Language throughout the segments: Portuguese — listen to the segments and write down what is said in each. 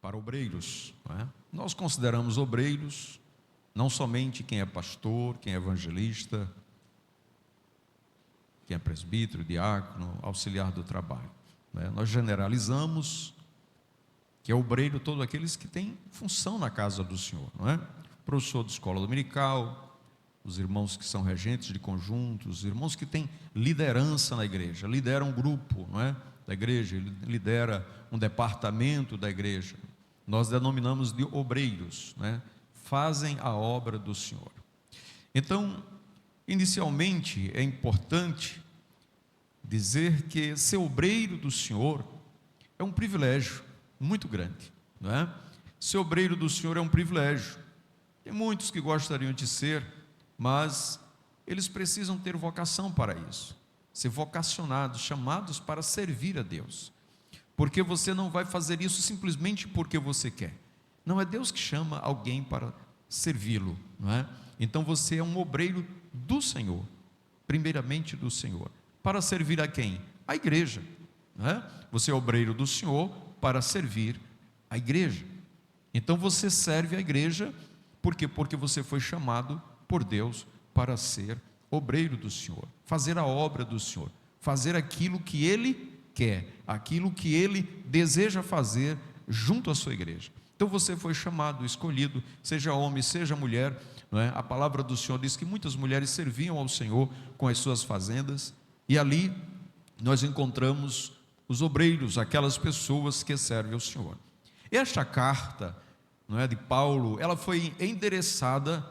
para obreiros, não é? Nós consideramos obreiros não somente quem é pastor, quem é evangelista, quem é presbítero, diácono, auxiliar do trabalho, não é? Nós generalizamos que é obreiro todos aqueles que têm função na casa do Senhor, não é? Professor de escola dominical, os irmãos que são regentes de conjuntos, os irmãos que têm liderança na igreja, lidera um grupo, não é, da igreja, lidera um departamento da igreja. Nós denominamos de obreiros, né? Fazem a obra do Senhor. Então, inicialmente é importante dizer que ser obreiro do Senhor é um privilégio muito grande, não é? Ser obreiro do Senhor é um privilégio. Tem muitos que gostariam de ser, mas eles precisam ter vocação para isso, ser vocacionados, chamados para servir a Deus, porque você não vai fazer isso simplesmente porque você quer. Não é Deus que chama alguém para servi-lo, não é? Então você é um obreiro do Senhor, primeiramente do Senhor, para servir a quem? A igreja, não é? Você é obreiro do Senhor para servir a igreja. Então você serve a igreja, por quê? Porque você foi chamado por Deus para ser obreiro do Senhor, fazer a obra do Senhor, fazer aquilo que Ele quer, aquilo que Ele deseja fazer junto à sua igreja. Então você foi chamado, escolhido, seja homem, seja mulher, não é? A palavra do Senhor diz que muitas mulheres serviam ao Senhor com as suas fazendas, e ali nós encontramos os obreiros, aquelas pessoas que servem ao Senhor. Esta carta, não é, de Paulo, ela foi endereçada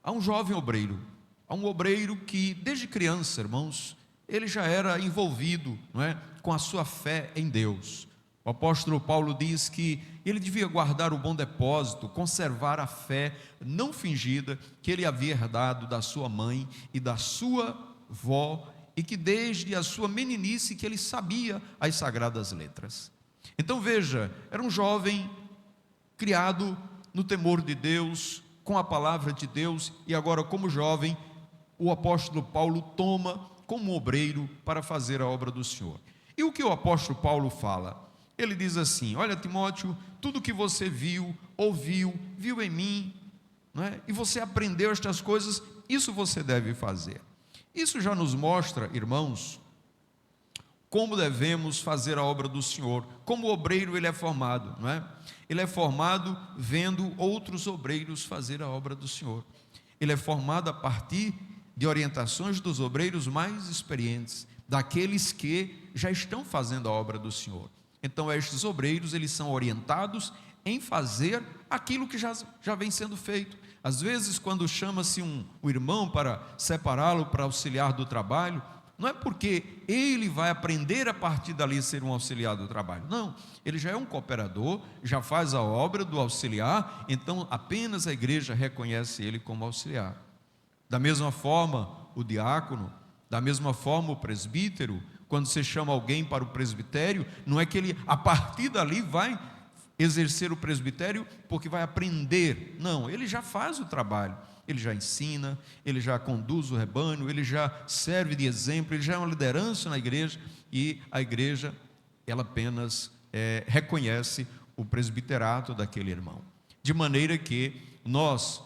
a um jovem obreiro, a um obreiro que desde criança, irmãos, ele já era envolvido, não é, com a sua fé em Deus. O apóstolo Paulo diz que ele devia guardar o bom depósito, conservar a fé não fingida que ele havia herdado da sua mãe e da sua vó, e que desde a sua meninice que ele sabia as sagradas letras. Então veja, era um jovem criado no temor de Deus, com a palavra de Deus, e agora como jovem, o apóstolo Paulo toma como obreiro para fazer a obra do Senhor. E o que o apóstolo Paulo fala? Ele diz assim: olha, Timóteo, tudo que você viu, ouviu, viu em mim, não é? E você aprendeu estas coisas, isso você deve fazer. Isso já nos mostra, irmãos, como devemos fazer a obra do Senhor, como o obreiro ele é formado, não é? Ele é formado vendo outros obreiros fazer a obra do Senhor. Ele é formado a partir de orientações dos obreiros mais experientes, daqueles que já estão fazendo a obra do Senhor. Então estes obreiros, eles são orientados em fazer aquilo que já vem sendo feito. Às vezes, quando chama-se um irmão para separá-lo, para auxiliar do trabalho, não é porque ele vai aprender a partir dali a ser um auxiliar do trabalho, não, ele já é um cooperador, já faz a obra do auxiliar, então apenas a igreja reconhece ele como auxiliar. Da mesma forma o diácono, da mesma forma o presbítero, quando você chama alguém para o presbitério, não é que ele a partir dali vai exercer o presbitério porque vai aprender, não, ele já faz o trabalho, ele já ensina, ele já conduz o rebanho, ele já serve de exemplo, ele já é uma liderança na igreja, e a igreja, ela apenas reconhece o presbiterato daquele irmão, de maneira que nós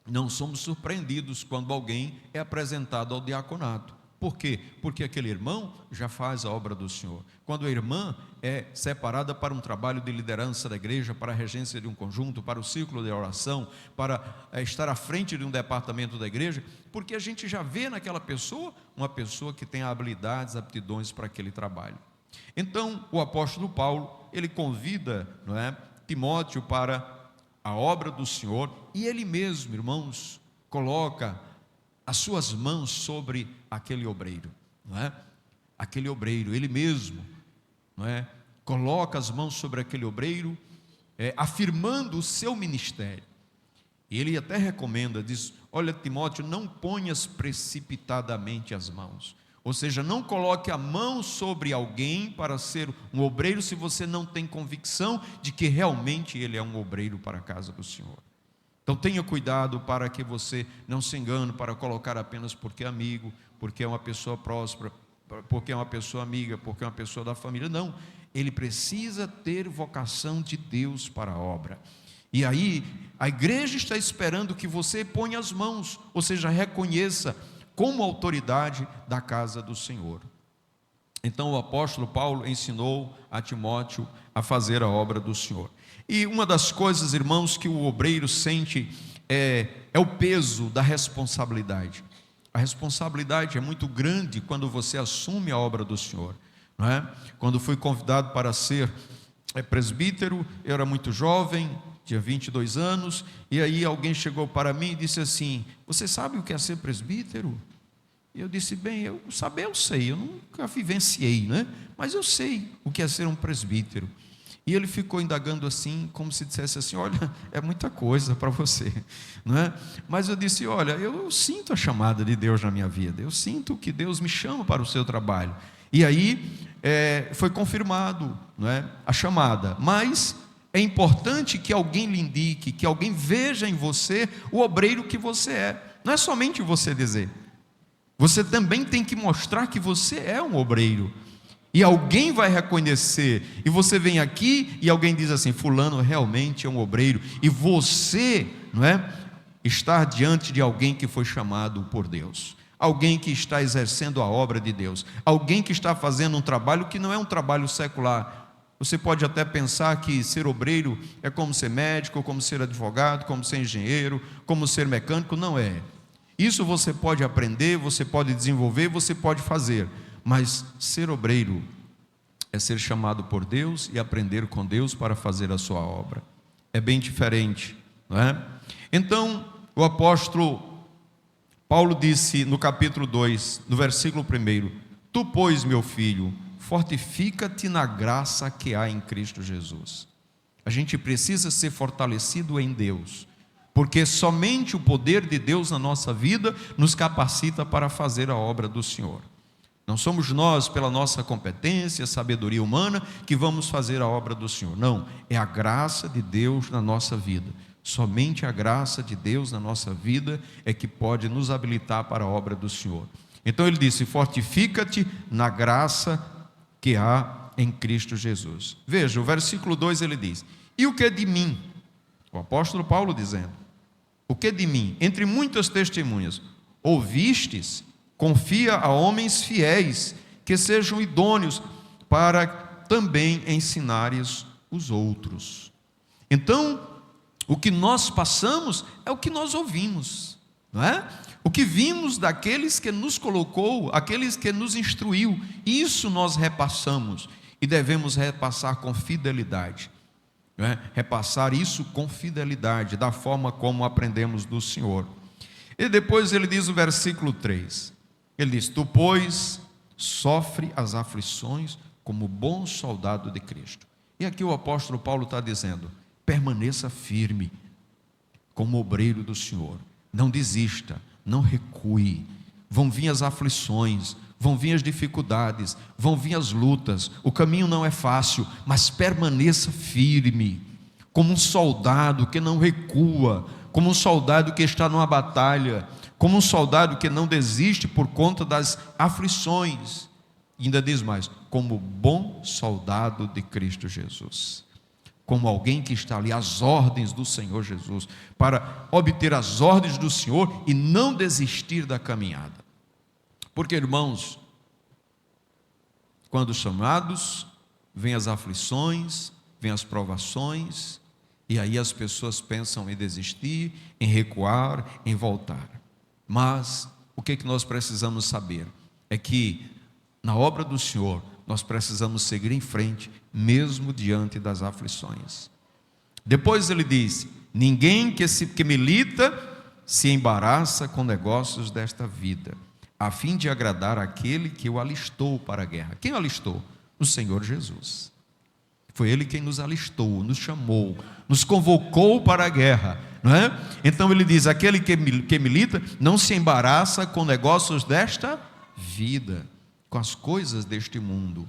não somos surpreendidos quando alguém é apresentado ao diaconato. Por quê? Porque aquele irmão já faz a obra do Senhor. Quando a irmã é separada para um trabalho de liderança da igreja, para a regência de um conjunto, para o círculo de oração, para estar à frente de um departamento da igreja, porque a gente já vê naquela pessoa uma pessoa que tem habilidades, aptidões para aquele trabalho. Então o apóstolo Paulo, ele convida, não é, Timóteo para a obra do Senhor, e ele mesmo, irmãos, coloca as suas mãos sobre aquele obreiro, não é? Aquele obreiro, ele mesmo, não é? Coloca as mãos sobre aquele obreiro, afirmando o seu ministério. E ele até recomenda, diz: olha, Timóteo, não ponhas precipitadamente as mãos, ou seja, não coloque a mão sobre alguém para ser um obreiro se você não tem convicção de que realmente ele é um obreiro para a casa do Senhor. Então tenha cuidado para que você não se engane para colocar apenas porque é amigo, porque é uma pessoa próspera, porque é uma pessoa amiga, porque é uma pessoa da família. Não, Ele precisa ter vocação de Deus para a obra. E aí, a igreja está esperando que você ponha as mãos, ou seja, reconheça como autoridade da casa do Senhor. Então o apóstolo Paulo ensinou a Timóteo a fazer a obra do Senhor. E uma das coisas, irmãos, que o obreiro sente é o peso da responsabilidade. A responsabilidade é muito grande quando você assume a obra do Senhor, não é? Quando fui convidado para ser presbítero, eu era muito jovem, tinha 22 anos, e aí alguém chegou para mim e disse assim: você sabe o que é ser presbítero? E eu disse: bem, eu sei, eu nunca vivenciei, né? Mas eu sei o que é ser um presbítero. E ele ficou indagando assim, como se dissesse assim: olha, é muita coisa para você, não é? Mas eu disse: olha, eu sinto a chamada de Deus na minha vida, eu sinto que Deus me chama para o seu trabalho. E aí foi confirmado, não é, a chamada, mas é importante que alguém lhe indique, que alguém veja em você o obreiro que você é. Não é somente você dizer, você também tem que mostrar que você é um obreiro. E alguém vai reconhecer. E você vem aqui e alguém diz assim: fulano realmente é um obreiro. E você, não é, estar diante de alguém que foi chamado por Deus, alguém que está exercendo a obra de Deus, alguém que está fazendo um trabalho que não é um trabalho secular. Você pode até pensar que ser obreiro é como ser médico, como ser advogado, como ser engenheiro, como ser mecânico. Não é. Isso você pode aprender, você pode desenvolver, você pode fazer. Mas ser obreiro é ser chamado por Deus e aprender com Deus para fazer a sua obra. É bem diferente, não é? Então, o apóstolo Paulo disse no capítulo 2, no versículo 1: tu, pois, meu filho, fortifica-te na graça que há em Cristo Jesus. A gente precisa ser fortalecido em Deus, porque somente o poder de Deus na nossa vida nos capacita para fazer a obra do Senhor. Não somos nós, pela nossa competência, sabedoria humana, que vamos fazer a obra do Senhor. Não, é a graça de Deus na nossa vida. Somente a graça de Deus na nossa vida é que pode nos habilitar para a obra do Senhor. Então ele disse: fortifica-te na graça que há em Cristo Jesus. Veja, o versículo 2 ele diz: e o que de mim? O apóstolo Paulo dizendo: o que de mim? Entre muitas testemunhas, ouvistes? Confia a homens fiéis, que sejam idôneos para também ensinares os outros. Então, o que nós passamos é o que nós ouvimos, não é? O que vimos daqueles que nos colocou, aqueles que nos instruiu, isso nós repassamos e devemos repassar com fidelidade, não é? Repassar isso com fidelidade, da forma como aprendemos do Senhor. E depois ele diz no versículo 3, ele diz: tu, pois, sofre as aflições como bom soldado de Cristo. E aqui o apóstolo Paulo está dizendo: permaneça firme como obreiro do Senhor, não desista, não recue. Vão vir as aflições, vão vir as dificuldades, vão vir as lutas, o caminho não é fácil, mas permaneça firme, como um soldado que não recua, como um soldado que está numa batalha, como um soldado que não desiste por conta das aflições. E ainda diz mais: como bom soldado de Cristo Jesus, como alguém que está ali às ordens do Senhor Jesus, para obter as ordens do Senhor e não desistir da caminhada. Porque, irmãos, quando chamados, vêm as aflições, vêm as provações, e aí as pessoas pensam em desistir, em recuar, em voltar. Mas o que nós precisamos saber é que na obra do Senhor nós precisamos seguir em frente, mesmo diante das aflições. Depois ele diz: ninguém que milita se embaraça com negócios desta vida, a fim de agradar aquele que o alistou para a guerra. Quem o alistou? O Senhor Jesus. Foi Ele quem nos alistou, nos chamou, nos convocou para a guerra, não é? Então ele diz: aquele que milita não se embaraça com negócios desta vida, com as coisas deste mundo.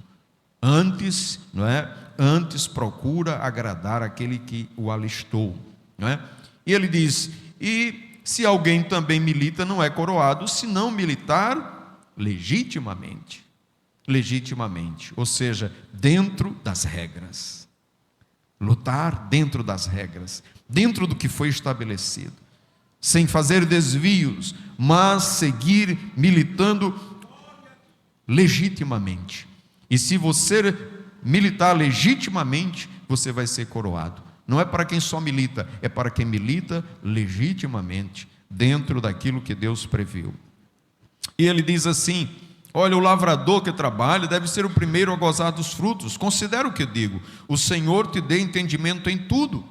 Antes, não é? Antes procura agradar aquele que o alistou, não é? E ele diz: e se alguém também milita, não é coroado, se não militar legitimamente. legitimamente, ou seja, dentro das regras. Lutar dentro das regras, dentro do que foi estabelecido, sem fazer desvios, mas seguir militando legitimamente. E se você militar legitimamente, você vai ser coroado. Não é para quem só milita, é para quem milita legitimamente, dentro daquilo que Deus previu. E ele diz assim: olha, o lavrador que trabalha deve ser o primeiro a gozar dos frutos. Considera o que eu digo: o Senhor te dê entendimento em tudo.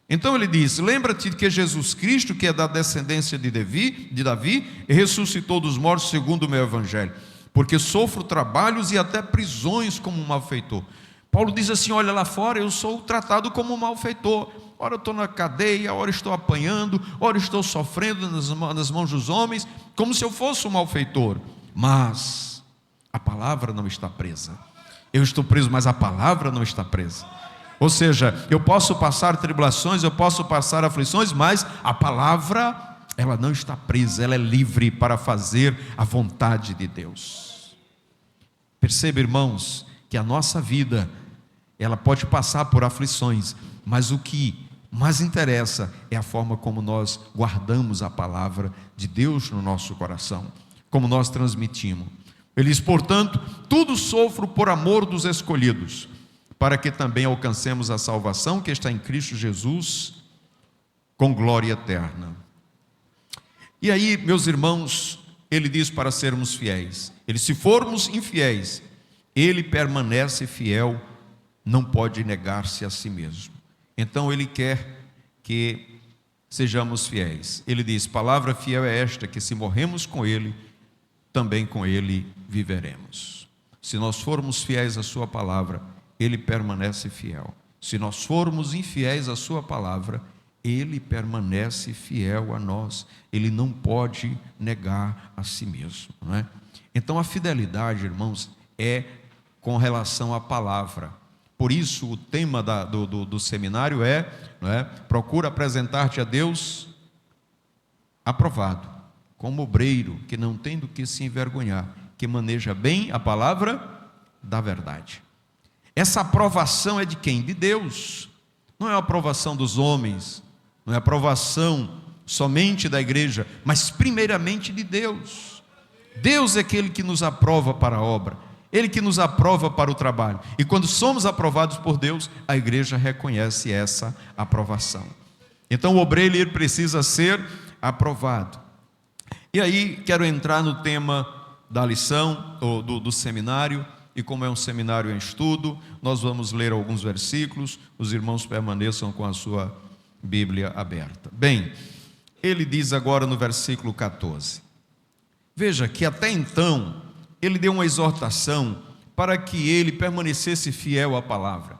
Então ele diz: lembra-te de que Jesus Cristo, que é da descendência de Davi, ressuscitou dos mortos segundo o meu evangelho, porque sofro trabalhos e até prisões como um malfeitor. Paulo diz assim: olha, lá fora eu sou tratado como um malfeitor. Ora eu estou na cadeia, ora estou apanhando, ora estou sofrendo nas mãos dos homens, como se eu fosse um malfeitor. Mas a palavra não está presa. Eu estou preso, mas a palavra não está presa. Ou seja, eu posso passar tribulações, eu posso passar aflições, mas a palavra, ela não está presa, ela é livre para fazer a vontade de Deus. Perceba, irmãos, que a nossa vida, ela pode passar por aflições, mas o que mais interessa é a forma como nós guardamos a palavra de Deus no nosso coração, como nós transmitimos. Ele diz: portanto, tudo sofro por amor dos escolhidos, para que também alcancemos a salvação que está em Cristo Jesus, com glória eterna. E aí, meus irmãos, ele diz para sermos fiéis. Ele: se formos infiéis, ele permanece fiel, não pode negar-se a si mesmo. Então ele quer que sejamos fiéis. Ele diz: palavra fiel é esta, que se morremos com ele, também com ele viveremos. Se nós formos fiéis à sua palavra, ele permanece fiel. Se nós formos infiéis à sua palavra, ele permanece fiel a nós. Ele não pode negar a si mesmo, não é? Então a fidelidade, irmãos, é com relação à palavra. Por isso o tema do seminário não é? Procura apresentar-te a Deus aprovado, como obreiro que não tem do que se envergonhar, que maneja bem a palavra da verdade. Essa aprovação é de quem? De Deus. Não é a aprovação dos homens, não é a aprovação somente da igreja, mas primeiramente de Deus. Deus é aquele que nos aprova para a obra, Ele que nos aprova para o trabalho. E quando somos aprovados por Deus, a igreja reconhece essa aprovação. Então o obreiro, ele precisa ser aprovado. E aí quero entrar no tema da lição, ou do seminário. E como é um seminário em estudo, nós vamos ler alguns versículos. Os irmãos permaneçam com a sua Bíblia aberta. Bem, ele diz agora no versículo 14. Veja que até então ele deu uma exortação para que ele permanecesse fiel à palavra.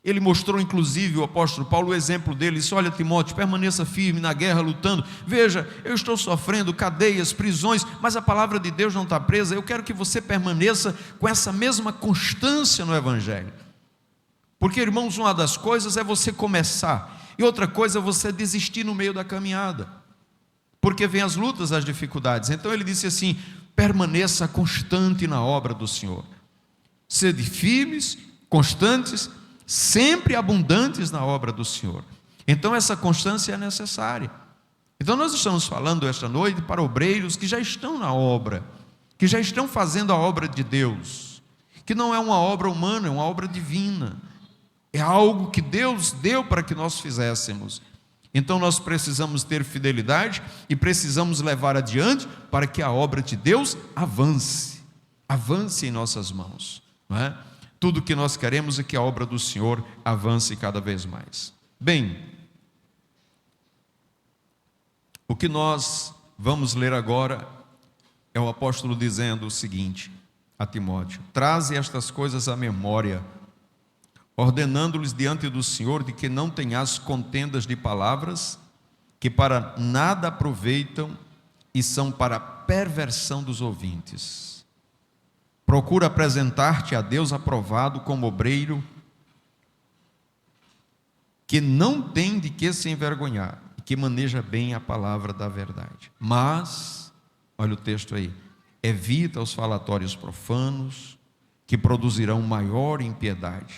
Ele mostrou inclusive, o apóstolo Paulo, o exemplo dele. Disse: olha, Timóteo, permaneça firme na guerra, lutando. Veja, eu estou sofrendo cadeias, prisões, mas a palavra de Deus não está presa. Eu quero que você permaneça com essa mesma constância no evangelho. Porque, irmãos, uma das coisas é você começar, e outra coisa é você desistir no meio da caminhada, porque vem as lutas, as dificuldades. Então ele disse assim: permaneça constante na obra do Senhor. Sede firmes, constantes, sempre abundantes na obra do Senhor. Então essa constância é necessária. Então nós estamos falando esta noite para obreiros que já estão na obra, que já estão fazendo a obra de Deus, que não é uma obra humana, é uma obra divina. É algo que Deus deu para que nós fizéssemos. Então nós precisamos ter fidelidade e precisamos levar adiante para que a obra de Deus avance em nossas mãos, não é? Tudo o que nós queremos é que a obra do Senhor avance cada vez mais. Bem, o que nós vamos ler agora é o apóstolo dizendo o seguinte a Timóteo: traze estas coisas à memória, ordenando-lhes diante do Senhor de que não tenhas contendas de palavras, que para nada aproveitam e são para a perversão dos ouvintes. Procura apresentar-te a Deus aprovado como obreiro, que não tem de que se envergonhar, e que maneja bem a palavra da verdade. Mas, olha o texto aí, evita os falatórios profanos, que produzirão maior impiedade.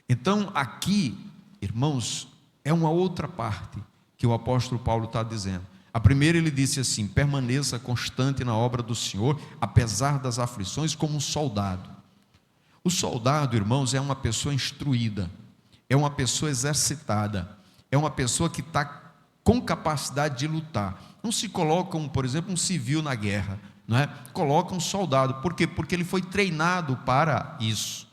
Então, aqui, irmãos, é uma outra parte que o apóstolo Paulo está dizendo. A primeira ele disse assim: permaneça constante na obra do Senhor, apesar das aflições, como um soldado. O soldado, irmãos, é uma pessoa instruída, é uma pessoa exercitada, é uma pessoa que está com capacidade de lutar. Não se coloca, por exemplo, um civil na guerra, não é? Coloca um soldado. Por quê? Porque ele foi treinado para isso.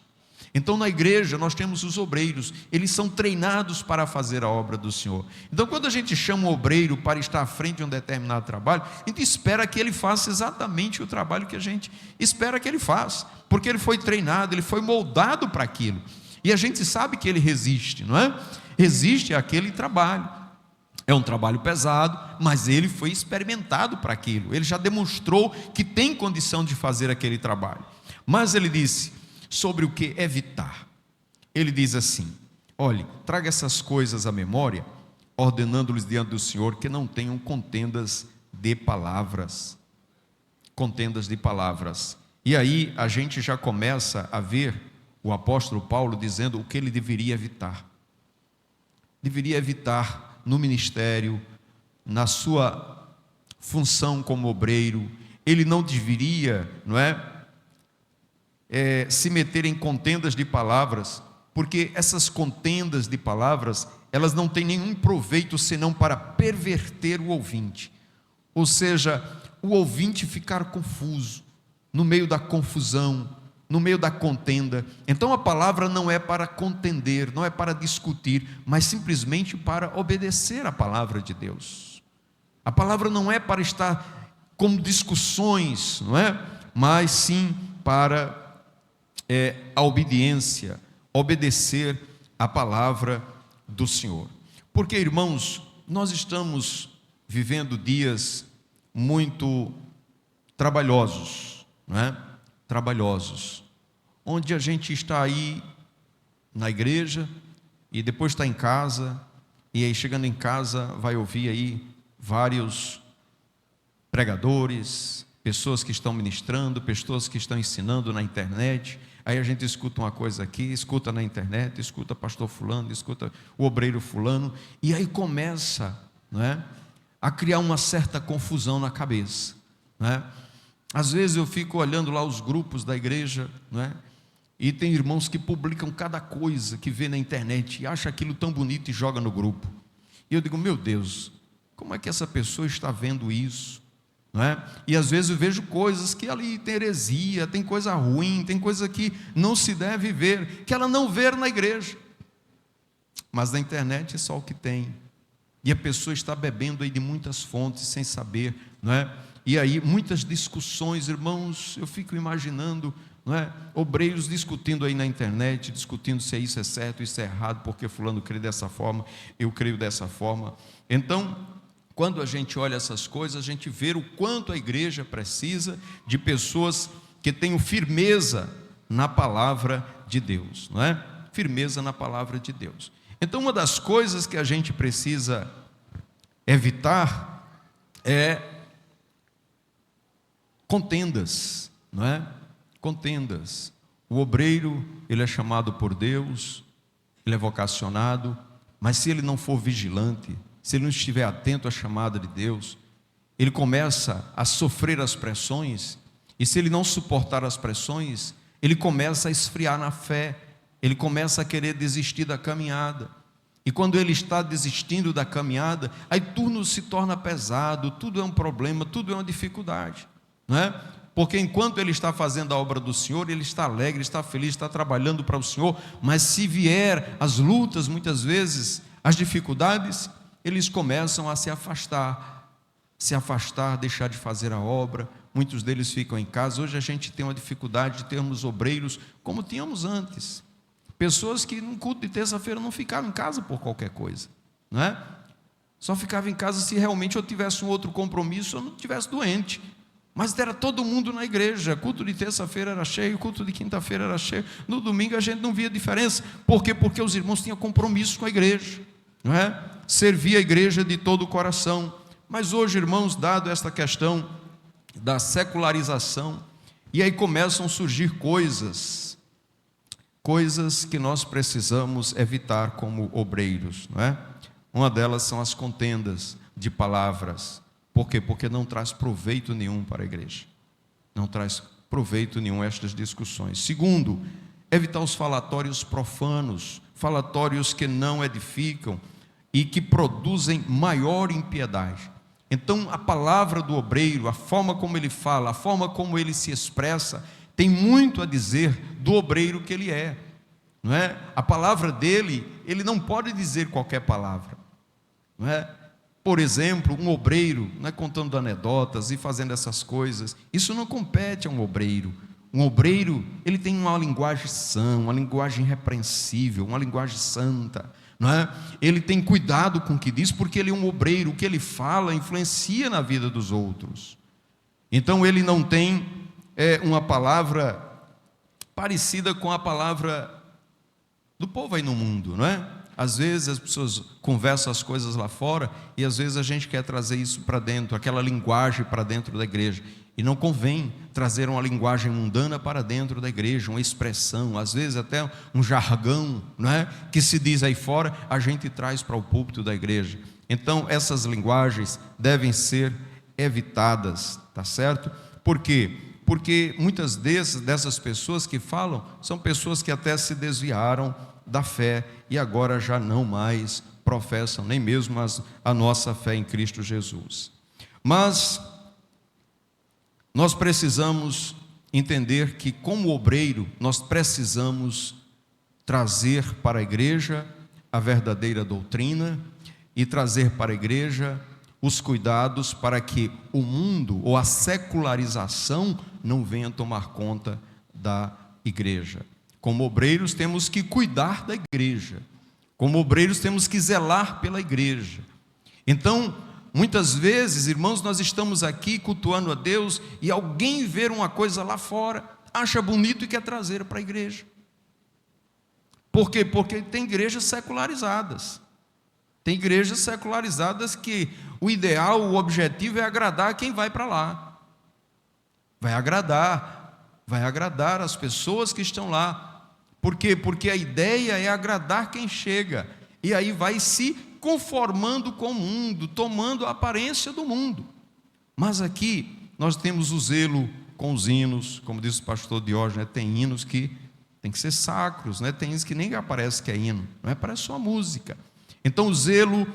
Então, na igreja, nós temos os obreiros, eles são treinados para fazer a obra do Senhor. Então, quando a gente chama um obreiro para estar à frente de um determinado trabalho, a gente espera que ele faça exatamente o trabalho que a gente espera que ele faça, porque ele foi treinado, ele foi moldado para aquilo. E a gente sabe que ele resiste, não é? Resiste àquele trabalho. É um trabalho pesado, mas ele foi experimentado para aquilo. Ele já demonstrou que tem condição de fazer aquele trabalho. Mas ele disse sobre o que evitar. Ele diz assim: olhe, traga essas coisas à memória, ordenando-lhes diante do Senhor que não tenham contendas de palavras. Contendas de palavras. E aí a gente já começa a ver o apóstolo Paulo dizendo o que ele deveria evitar. Deveria evitar no ministério, na sua função como obreiro. Ele não deveria, não é? Se meter em contendas de palavras, porque essas contendas de palavras, elas não têm nenhum proveito senão para perverter o ouvinte, ou seja, o ouvinte ficar confuso, no meio da confusão, no meio da contenda. Então a palavra não é para contender, não é para discutir, mas simplesmente para obedecer a palavra de Deus. A palavra não é para estar como discussões, não é? Mas sim para a obediência, obedecer a palavra do Senhor. Porque, irmãos, nós estamos vivendo dias muito trabalhosos, não é? Trabalhosos, onde a gente está aí na igreja e depois está em casa, e aí chegando em casa vai ouvir aí vários pregadores, pessoas que estão ministrando, pessoas que estão ensinando na internet. Aí a gente escuta uma coisa aqui, escuta na internet, escuta pastor fulano, escuta o obreiro fulano, e aí começa, não é, a criar uma certa confusão na cabeça, não é? Às vezes eu fico olhando lá os grupos da igreja, não é? E tem irmãos que publicam cada coisa que vê na internet e acha aquilo tão bonito e joga no grupo. E eu digo: meu Deus, como é que essa pessoa está vendo isso? Não é? E às vezes eu vejo coisas que ali tem heresia, tem coisa ruim, tem coisa que não se deve ver, que ela não vê na igreja. Mas na internet é só o que tem. E a pessoa está bebendo aí de muitas fontes sem saber, não é? E aí muitas discussões, irmãos, eu fico imaginando, não é? Obreiros discutindo aí na internet, discutindo se isso é certo, isso é errado, porque fulano crê dessa forma, eu creio dessa forma. Então, quando a gente olha essas coisas, a gente vê o quanto a igreja precisa de pessoas que tenham firmeza na palavra de Deus, não é? Firmeza na palavra de Deus. Então, uma das coisas que a gente precisa evitar é contendas, não é? Contendas. O obreiro, ele é chamado por Deus, ele é vocacionado, mas se ele não for vigilante, se ele não estiver atento à chamada de Deus, ele começa a sofrer as pressões, e se ele não suportar as pressões, ele começa a esfriar na fé, ele começa a querer desistir da caminhada. E quando ele está desistindo da caminhada, aí tudo se torna pesado, tudo é um problema, tudo é uma dificuldade, não é? Porque enquanto ele está fazendo a obra do Senhor, ele está alegre, está feliz, está trabalhando para o Senhor, mas se vier as lutas, muitas vezes, as dificuldades, eles começam a se afastar, deixar de fazer a obra. Muitos deles ficam em casa. Hoje a gente tem uma dificuldade de termos obreiros como tínhamos antes. Pessoas que no culto de terça-feira não ficavam em casa por qualquer coisa, não é? Só ficava em casa se realmente eu tivesse um outro compromisso ou não estivesse doente. Mas era todo mundo na igreja. Culto de terça-feira era cheio, culto de quinta-feira era cheio. No domingo a gente não via diferença. Por quê? Porque os irmãos tinham compromisso com a igreja, não é? Servia a igreja de todo o coração. Mas hoje, irmãos, dado esta questão da secularização, e aí começam a surgir coisas que nós precisamos evitar como obreiros, não é? Uma delas são as contendas de palavras. Por quê? Porque não traz proveito nenhum para a igreja. Não traz proveito nenhum estas discussões. Segundo, evitar os falatórios profanos, falatórios que não edificam e que produzem maior impiedade. Então, a palavra do obreiro, a forma como ele fala, a forma como ele se expressa, tem muito a dizer do obreiro que ele é, não é? A palavra dele, ele não pode dizer qualquer palavra, não é? Por exemplo, um obreiro, não é, contando anedotas e fazendo essas coisas, isso não compete a um obreiro. Um obreiro, ele tem uma linguagem sã, uma linguagem irrepreensível, uma linguagem santa, não é? Ele tem cuidado com o que diz, porque ele é um obreiro, o que ele fala influencia na vida dos outros. Então ele não tem uma palavra parecida com a palavra do povo aí no mundo, não é? Às vezes as pessoas conversam as coisas lá fora e às vezes a gente quer trazer isso para dentro, aquela linguagem para dentro da igreja. E não convém trazer uma linguagem mundana para dentro da igreja, uma expressão, às vezes até um jargão, não é? Que se diz aí fora, a gente traz para o púlpito da igreja. Então essas linguagens devem ser evitadas, tá certo? Por quê? Porque muitas dessas pessoas que falam são pessoas que até se desviaram da fé e agora já não mais professam nem mesmo a nossa fé em Cristo Jesus. Mas nós precisamos entender que, como obreiro, nós precisamos trazer para a igreja a verdadeira doutrina e trazer para a igreja os cuidados para que o mundo ou a secularização não venha tomar conta da igreja. Como obreiros temos que cuidar da igreja, como obreiros temos que zelar pela igreja. Então, muitas vezes, irmãos, nós estamos aqui cultuando a Deus e alguém vê uma coisa lá fora, acha bonito e quer trazer para a igreja. Por quê? Porque tem igrejas secularizadas. Tem igrejas secularizadas que o ideal, o objetivo é agradar quem vai para lá. Vai agradar as pessoas que estão lá. Por quê? Porque a ideia é agradar quem chega. E aí vai se conformando com o mundo, tomando a aparência do mundo. Mas aqui nós temos o zelo com os hinos, como disse o pastor Diógenes, tem hinos que tem que ser sacros, né? Tem hinos que nem aparece que é hino, não é? Parece só música. Então o zelo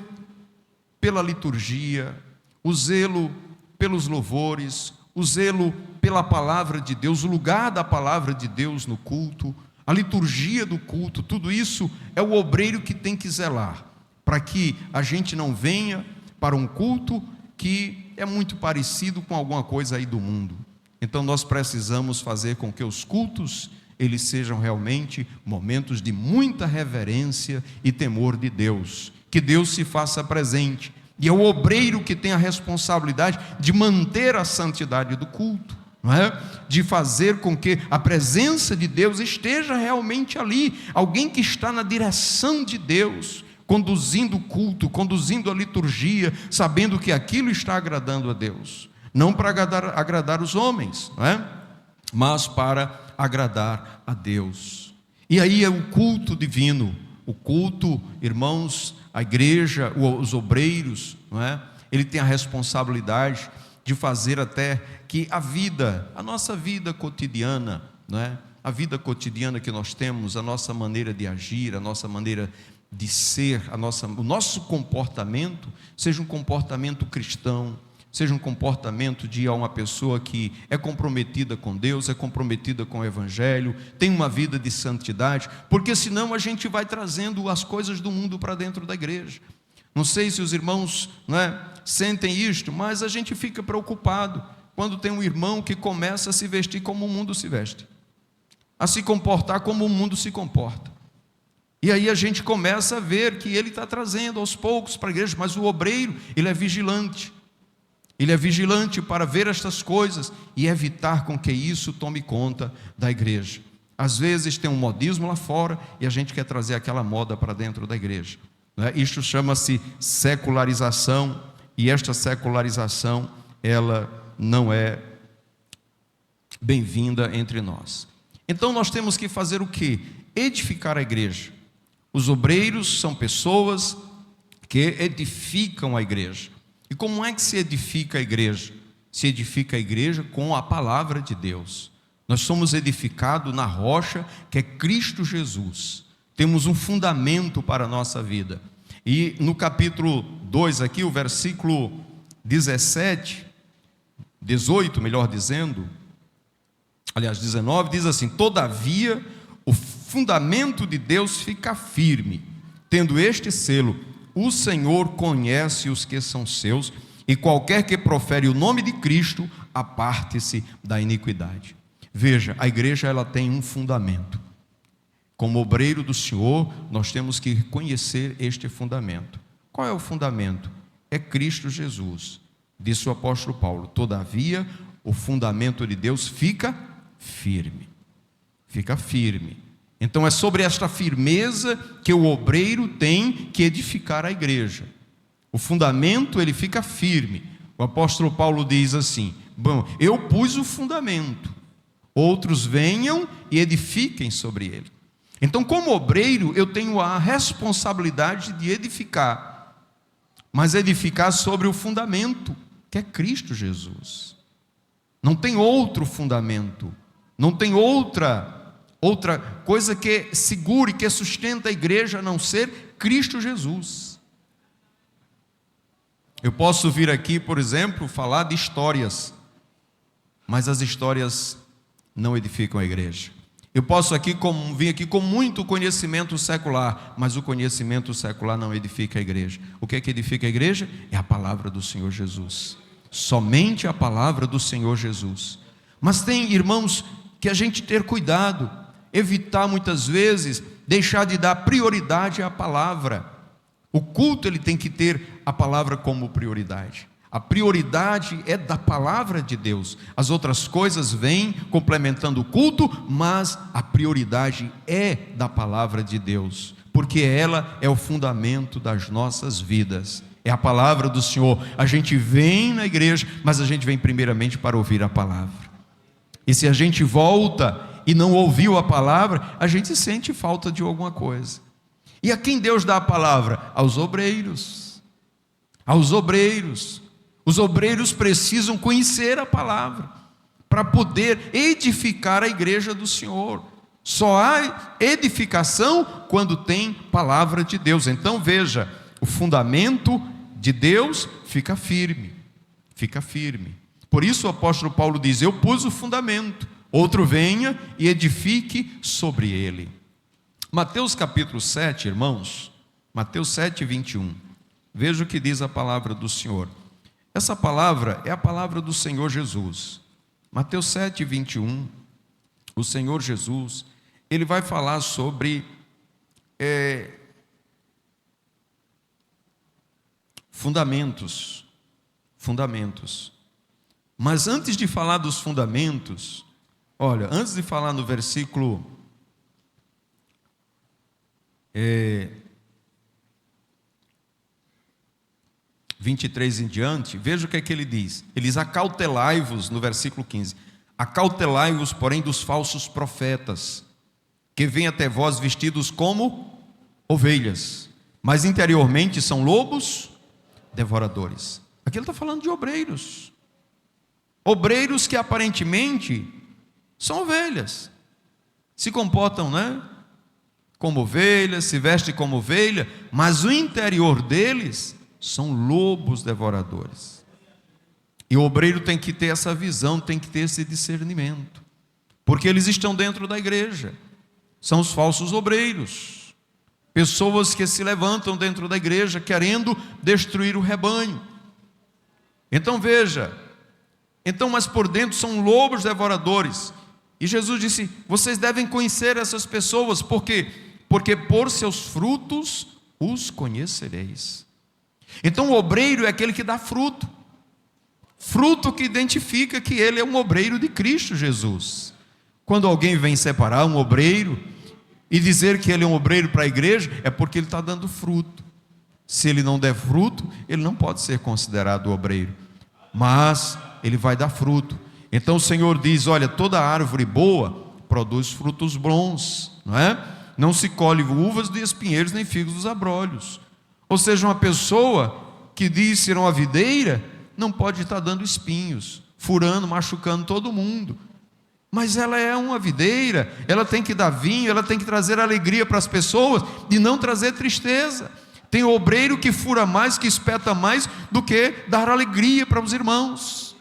pela liturgia, o zelo pelos louvores, o zelo pela palavra de Deus, o lugar da palavra de Deus no culto, a liturgia do culto, tudo isso é o obreiro que tem que zelar, para que a gente não venha para um culto que é muito parecido com alguma coisa aí do mundo. Então nós precisamos fazer com que os cultos, eles sejam realmente momentos de muita reverência e temor de Deus, que Deus se faça presente, e é o obreiro que tem a responsabilidade de manter a santidade do culto, não é? De fazer com que a presença de Deus esteja realmente ali, alguém que está na direção de Deus, conduzindo o culto, conduzindo a liturgia, sabendo que aquilo está agradando a Deus, não para agradar os homens, não é? Mas para agradar a Deus. E aí é o culto divino, o culto, irmãos, a igreja, os obreiros, não é? Ele tem a responsabilidade de fazer até que a nossa vida cotidiana, não é? A vida cotidiana que nós temos, a nossa maneira de agir, a nossa maneira de ser, o nosso comportamento, seja um comportamento cristão, seja um comportamento de uma pessoa que é comprometida com Deus, é comprometida com o Evangelho, tem uma vida de santidade, porque senão a gente vai trazendo as coisas do mundo para dentro da igreja. Não sei se os irmãos, não é, sentem isto, mas a gente fica preocupado quando tem um irmão que começa a se vestir como o mundo se veste, a se comportar como o mundo se comporta. E aí a gente começa a ver que ele está trazendo aos poucos para a igreja, mas o obreiro, ele é vigilante. Ele é vigilante para ver estas coisas e evitar com que isso tome conta da igreja. Às vezes tem um modismo lá fora e a gente quer trazer aquela moda para dentro da igreja. Isto chama-se secularização, e esta secularização, ela não é bem-vinda entre nós. Então nós temos que fazer o quê? Edificar a igreja. Os obreiros são pessoas que edificam a igreja. E como é que se edifica a igreja? Se edifica a igreja com a palavra de Deus. Nós somos edificados na rocha que é Cristo Jesus. Temos um fundamento para a nossa vida. E no capítulo 2 aqui, o versículo 18, melhor dizendo, aliás, 19, diz assim: todavia o fundamento de Deus fica firme, tendo este selo: o Senhor conhece os que são seus, e qualquer que profere o nome de Cristo, aparte-se da iniquidade. Veja, a igreja ela tem um fundamento. Como obreiro do Senhor, nós temos que conhecer este fundamento. Qual é o fundamento? É Cristo Jesus. Disse o apóstolo Paulo: todavia o fundamento de Deus fica firme. Fica firme. Então é sobre esta firmeza que o obreiro tem que edificar a igreja. O fundamento ele fica firme. O apóstolo Paulo diz assim: bom, eu pus o fundamento, outros venham e edifiquem sobre ele. Então, como obreiro, eu tenho a responsabilidade de edificar, mas edificar sobre o fundamento, que é Cristo Jesus. Não tem outro fundamento, não tem outra coisa que segure, que sustenta a igreja, a não ser Cristo Jesus. Eu posso vir aqui, por exemplo, falar de histórias, mas as histórias não edificam a igreja. Eu posso vir aqui com muito conhecimento secular, mas o conhecimento secular não edifica a igreja. O que é que edifica a igreja? É a palavra do Senhor Jesus. Somente a palavra do Senhor Jesus. Mas tem, irmãos, que a gente ter cuidado, evitar muitas vezes, deixar de dar prioridade à palavra. O culto ele tem que ter a palavra como prioridade. A prioridade é da palavra de Deus. As outras coisas vêm complementando o culto, mas a prioridade é da palavra de Deus, porque ela é o fundamento das nossas vidas. É a palavra do Senhor. A gente vem na igreja, mas a gente vem primeiramente para ouvir a palavra. E se a gente volta e não ouviu a palavra, a gente sente falta de alguma coisa. E a quem Deus dá a palavra? Aos obreiros. Aos obreiros. Os obreiros precisam conhecer a palavra para poder edificar a igreja do Senhor. Só há edificação quando tem palavra de Deus. Então veja, o fundamento de Deus fica firme. Fica firme. Por isso o apóstolo Paulo diz: eu pus o fundamento, outro venha e edifique sobre ele. Mateus capítulo 7, irmãos, Mateus 7, 21. Veja o que diz a palavra do Senhor. Essa palavra é a palavra do Senhor Jesus. Mateus 7, 21, o Senhor Jesus, ele vai falar sobre fundamentos. Mas antes de falar dos fundamentos, olha, antes de falar no versículo 23 em diante, veja o que é que ele diz. Ele diz: acautelai-vos, no versículo 15, acautelai-vos, porém, dos falsos profetas, que vêm até vós vestidos como ovelhas, mas interiormente são lobos devoradores. Aqui ele está falando de obreiros. Obreiros que aparentemente são ovelhas, se comportam, como ovelhas, se vestem como ovelha, mas o interior deles são lobos devoradores. E o obreiro tem que ter essa visão, tem que ter esse discernimento, porque eles estão dentro da igreja. São os falsos obreiros, pessoas que se levantam dentro da igreja querendo destruir o rebanho. Então veja, mas por dentro são lobos devoradores. E Jesus disse: vocês devem conhecer essas pessoas, por quê? Porque por seus frutos os conhecereis. Então o obreiro é aquele que dá fruto, fruto que identifica que ele é um obreiro de Cristo Jesus. Quando alguém vem separar um obreiro e dizer que ele é um obreiro para a igreja, é porque ele está dando fruto. Se ele não der fruto, ele não pode ser considerado obreiro, mas ele vai dar fruto. Então o Senhor diz: olha, toda árvore boa produz frutos bons, não é? Não se colhe uvas de espinheiros nem figos dos abrolhos. Ou seja, uma pessoa que diz ser uma videira não pode estar dando espinhos, furando, machucando todo mundo. Mas ela é uma videira, ela tem que dar vinho, ela tem que trazer alegria para as pessoas e não trazer tristeza. Tem obreiro que fura mais, que espeta mais do que dar alegria para os irmãos,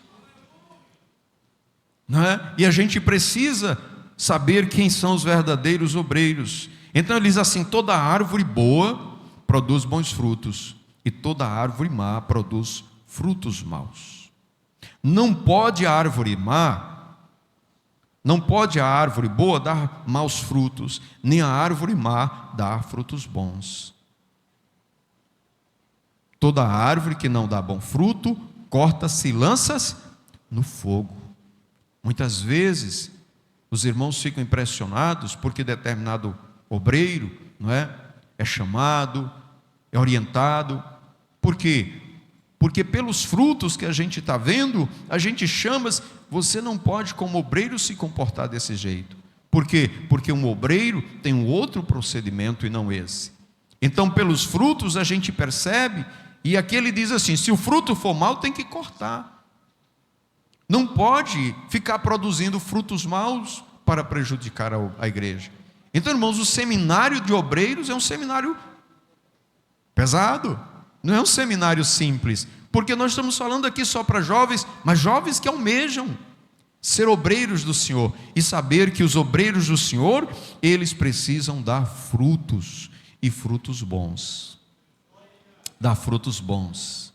não é? E a gente precisa saber quem são os verdadeiros obreiros. Então ele diz assim: toda árvore boa produz bons frutos, e toda árvore má produz frutos maus. Não pode a árvore boa dar maus frutos, nem a árvore má dar frutos bons. Toda árvore que não dá bom fruto, corta-se e lança-se no fogo. Muitas vezes, os irmãos ficam impressionados porque determinado obreiro, não é chamado, é orientado. Por quê? Porque pelos frutos que a gente está vendo, a gente chama, você não pode como obreiro se comportar desse jeito. Por quê? Porque um obreiro tem um outro procedimento e não esse. Então pelos frutos a gente percebe, e aqui ele diz assim: se o fruto for mau, tem que cortar. Não pode ficar produzindo frutos maus para prejudicar a igreja. Então, irmãos, o seminário de obreiros é um seminário pesado. Não é um seminário simples, porque nós estamos falando aqui só para jovens, mas jovens que almejam ser obreiros do Senhor e saber que os obreiros do Senhor, eles precisam dar frutos, e frutos bons. Dar frutos bons.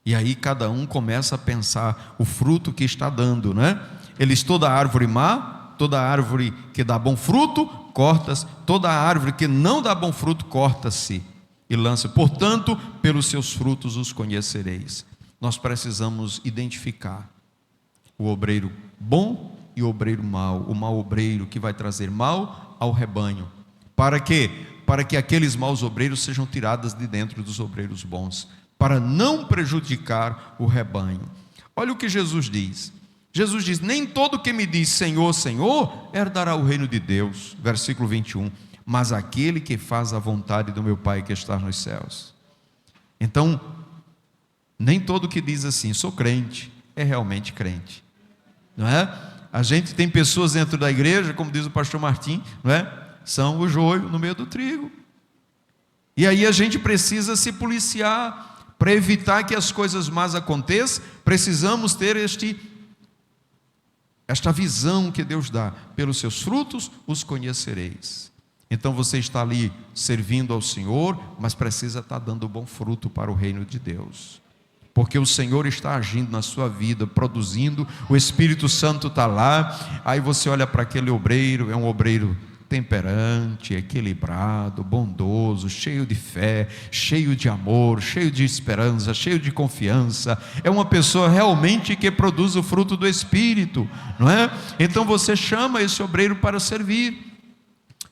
E aí cada um começa a pensar o fruto que está dando, né? Eles: toda árvore má, toda árvore que dá bom fruto, corta-se, toda árvore que não dá bom fruto, corta-se e lança. Portanto, pelos seus frutos os conhecereis. Nós precisamos identificar o obreiro bom e o obreiro mau, o mau obreiro que vai trazer mal ao rebanho. Para quê? Para que aqueles maus obreiros sejam tirados de dentro dos obreiros bons, para não prejudicar o rebanho. Olha o que Jesus diz. Jesus diz: nem todo que me diz Senhor, Senhor, herdará o reino de Deus. Versículo 21. Mas aquele que faz a vontade do meu Pai que está nos céus. Então, nem todo que diz assim, sou crente, é realmente crente, não é? A gente tem pessoas dentro da igreja, como diz o pastor Martim, não é? São o joio no meio do trigo. E aí a gente precisa se policiar para evitar que as coisas más aconteçam. Precisamos ter esta visão que Deus dá: pelos seus frutos os conhecereis. Então você está ali servindo ao Senhor, mas precisa estar dando bom fruto para o reino de Deus, porque o Senhor está agindo na sua vida, produzindo, o Espírito Santo está lá. Aí você olha para aquele obreiro, é um obreiro temperante, equilibrado, bondoso, cheio de fé, cheio de amor, cheio de esperança, cheio de confiança. É uma pessoa realmente que produz o fruto do Espírito, não é? Então você chama esse obreiro para servir.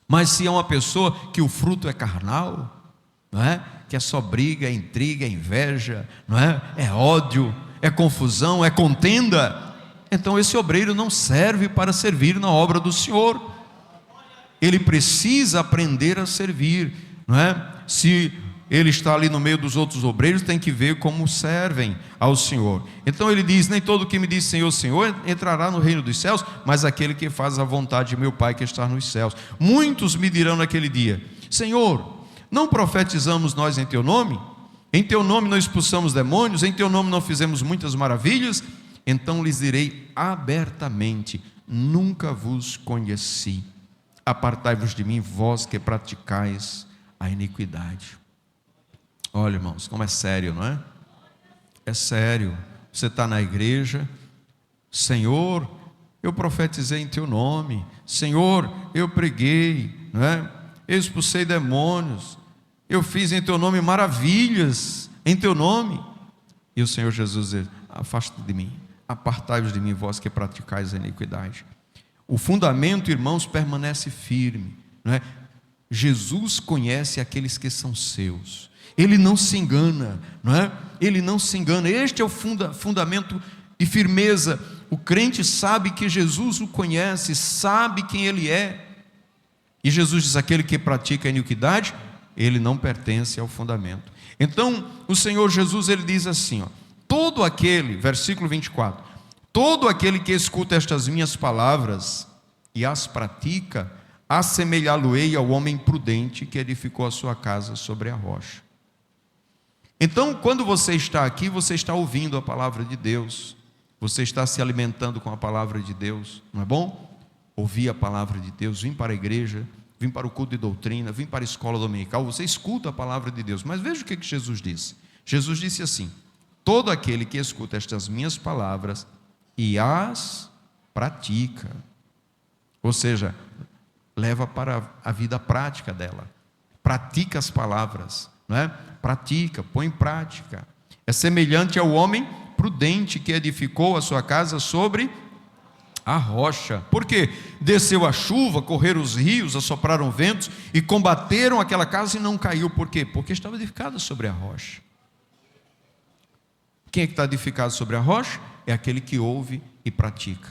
Mas se é uma pessoa que o fruto é carnal, não é? Que é só briga, é intriga, é inveja, não é? É ódio, é confusão, é contenda, então esse obreiro não serve para servir na obra do Senhor. Ele precisa aprender a servir, não é? Se ele está ali no meio dos outros obreiros, tem que ver como servem ao Senhor. Então ele diz: nem todo que me diz Senhor, Senhor entrará no reino dos céus, mas aquele que faz a vontade de meu Pai que está nos céus. Muitos me dirão naquele dia: Senhor, não profetizamos nós em teu nome? Em teu nome não expulsamos demônios? Em teu nome não fizemos muitas maravilhas? Então lhes direi abertamente: nunca vos conheci. Apartai-vos de mim, vós que praticais a iniquidade. Olha, irmãos, como é sério, não é? É sério. Você está na igreja: Senhor, eu profetizei em teu nome. Senhor, eu preguei, não é? Eu expulsei demônios. Eu fiz em teu nome maravilhas, em teu nome. E o Senhor Jesus diz: afasta de mim, apartai-vos de mim, vós que praticais a iniquidade. O fundamento, irmãos, permanece firme, não é? Jesus conhece aqueles que são seus. Ele não se engana, não é? Ele não se engana. Este é o fundamento de firmeza. o crente sabe que Jesus o conhece, sabe quem ele é. E Jesus diz: aquele que pratica a iniquidade, ele não pertence ao fundamento. Então, o Senhor Jesus, ele diz assim, todo aquele, versículo 24, todo aquele que escuta estas minhas palavras e as pratica, assemelhá-lo-ei ao homem prudente que edificou a sua casa sobre a rocha. Então, quando você está aqui, você está ouvindo a palavra de Deus, você está se alimentando com a palavra de Deus, não é bom? Ouvir a palavra de Deus, vir para a igreja, vir para o culto de doutrina, vir para a escola dominical, você escuta a palavra de Deus. Mas veja o que Jesus disse. Jesus disse assim: todo aquele que escuta estas minhas palavras e as pratica, ou seja, leva para a vida prática dela, pratica as palavras, não é? Pratica, põe em prática, é semelhante ao homem prudente que edificou a sua casa sobre a rocha. Por quê? Desceu a chuva, correram os rios, assopraram ventos e combateram aquela casa e não caiu. Por quê? Porque estava edificada sobre a rocha. Quem é que está edificado sobre a rocha? É aquele que ouve e pratica.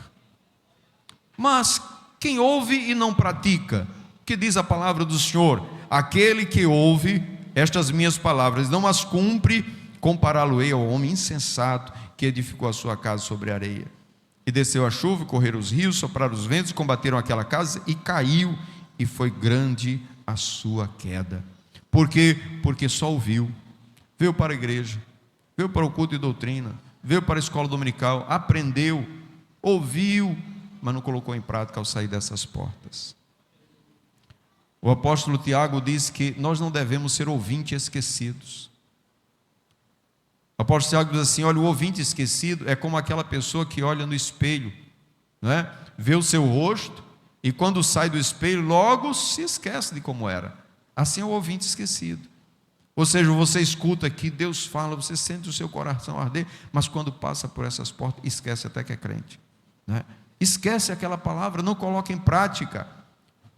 Mas quem ouve e não pratica, que diz a palavra do Senhor? Aquele que ouve estas minhas palavras, não as cumpre, compará-lo-ei ao homem insensato que edificou a sua casa sobre a areia. E desceu a chuva, correram os rios, sopraram os ventos, combateram aquela casa e caiu, e foi grande a sua queda. Por quê? Porque só ouviu, veio para a igreja, veio para o culto de doutrina, veio para a escola dominical, aprendeu, ouviu, mas não colocou em prática ao sair dessas portas. O apóstolo Tiago diz que nós não devemos ser ouvintes esquecidos. O apóstolo Tiago diz assim: olha, o ouvinte esquecido é como aquela pessoa que olha no espelho, não é? Vê o seu rosto e quando sai do espelho logo se esquece de como era. Assim é o ouvinte esquecido. Ou seja, você escuta aqui, Deus fala, você sente o seu coração arder, mas quando passa por essas portas, esquece até que é crente, não é? Esquece aquela palavra, não coloca em prática,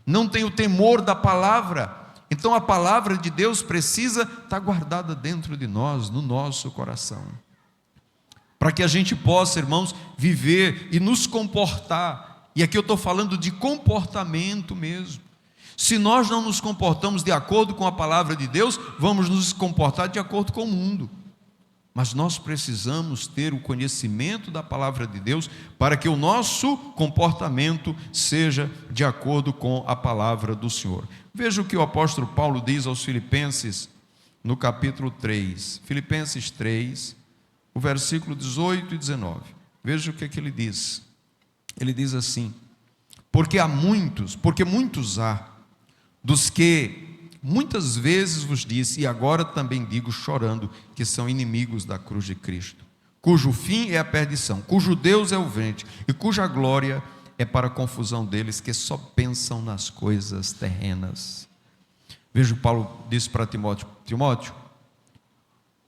não tem o temor da palavra. Então a palavra de Deus precisa estar guardada dentro de nós, no nosso coração, para que a gente possa, irmãos, viver e nos comportar. E aqui eu estou falando de comportamento mesmo. Se nós não nos comportamos de acordo com a palavra de Deus, vamos nos comportar de acordo com o mundo. Mas nós precisamos ter o conhecimento da palavra de Deus para que o nosso comportamento seja de acordo com a palavra do Senhor. Veja o que o apóstolo Paulo diz aos Filipenses no capítulo 3. Filipenses 3, o versículo 18 e 19. Veja o que ele diz. Ele diz assim: porque muitos há, dos que muitas vezes vos disse, e agora também digo chorando, que são inimigos da cruz de Cristo, cujo fim é a perdição, cujo Deus é o ventre, e cuja glória é para a confusão deles, que só pensam nas coisas terrenas. Veja o que Paulo disse para Timóteo: Timóteo,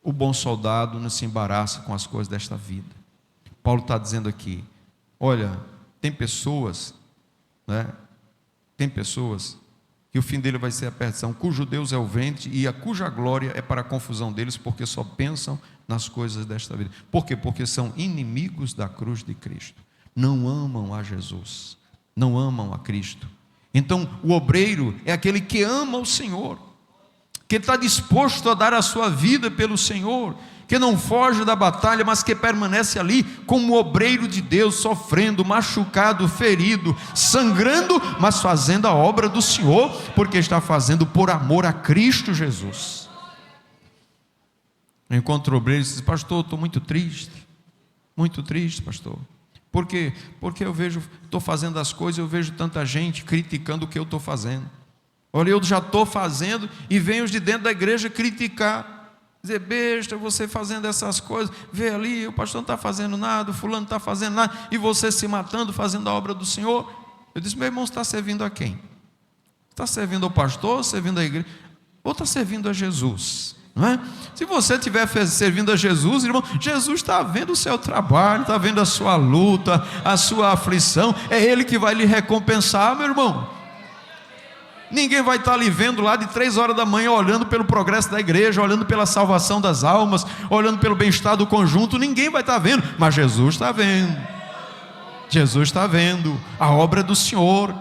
o bom soldado não se embaraça com as coisas desta vida. Paulo está dizendo aqui: olha, tem pessoas, né? Tem pessoas que o fim dele vai ser a perdição, cujo Deus é o ventre e a cuja glória é para a confusão deles, porque só pensam nas coisas desta vida. Por quê? Porque são inimigos da cruz de Cristo, não amam a Jesus, não amam a Cristo. Então o obreiro é aquele que ama o Senhor, que está disposto a dar a sua vida pelo Senhor, que não foge da batalha, mas que permanece ali como obreiro de Deus, sofrendo, machucado, ferido, sangrando, mas fazendo a obra do Senhor, porque está fazendo por amor a Cristo Jesus. Eu encontro obreiros e diz: pastor, estou muito triste, pastor. Por quê? Porque eu vejo, estou fazendo as coisas, eu vejo tanta gente criticando o que eu estou fazendo. Olha, eu já estou fazendo e vem os de dentro da igreja criticar, dizer: besta, você fazendo essas coisas, vê ali, o pastor não está fazendo nada, o fulano não está fazendo nada, e você se matando, fazendo a obra do Senhor. Eu disse: meu irmão, você está servindo a quem? Está servindo ao pastor, servindo à igreja, ou está servindo a Jesus? Não é? Se você estiver servindo a Jesus, irmão, Jesus está vendo o seu trabalho, está vendo a sua luta, a sua aflição, é Ele que vai lhe recompensar, meu irmão. Ninguém vai estar lhe vendo lá de 3 horas da manhã, olhando pelo progresso da igreja, olhando pela salvação das almas, olhando pelo bem-estar do conjunto. Ninguém vai estar vendo, mas Jesus está vendo. Jesus está vendo a obra do Senhor.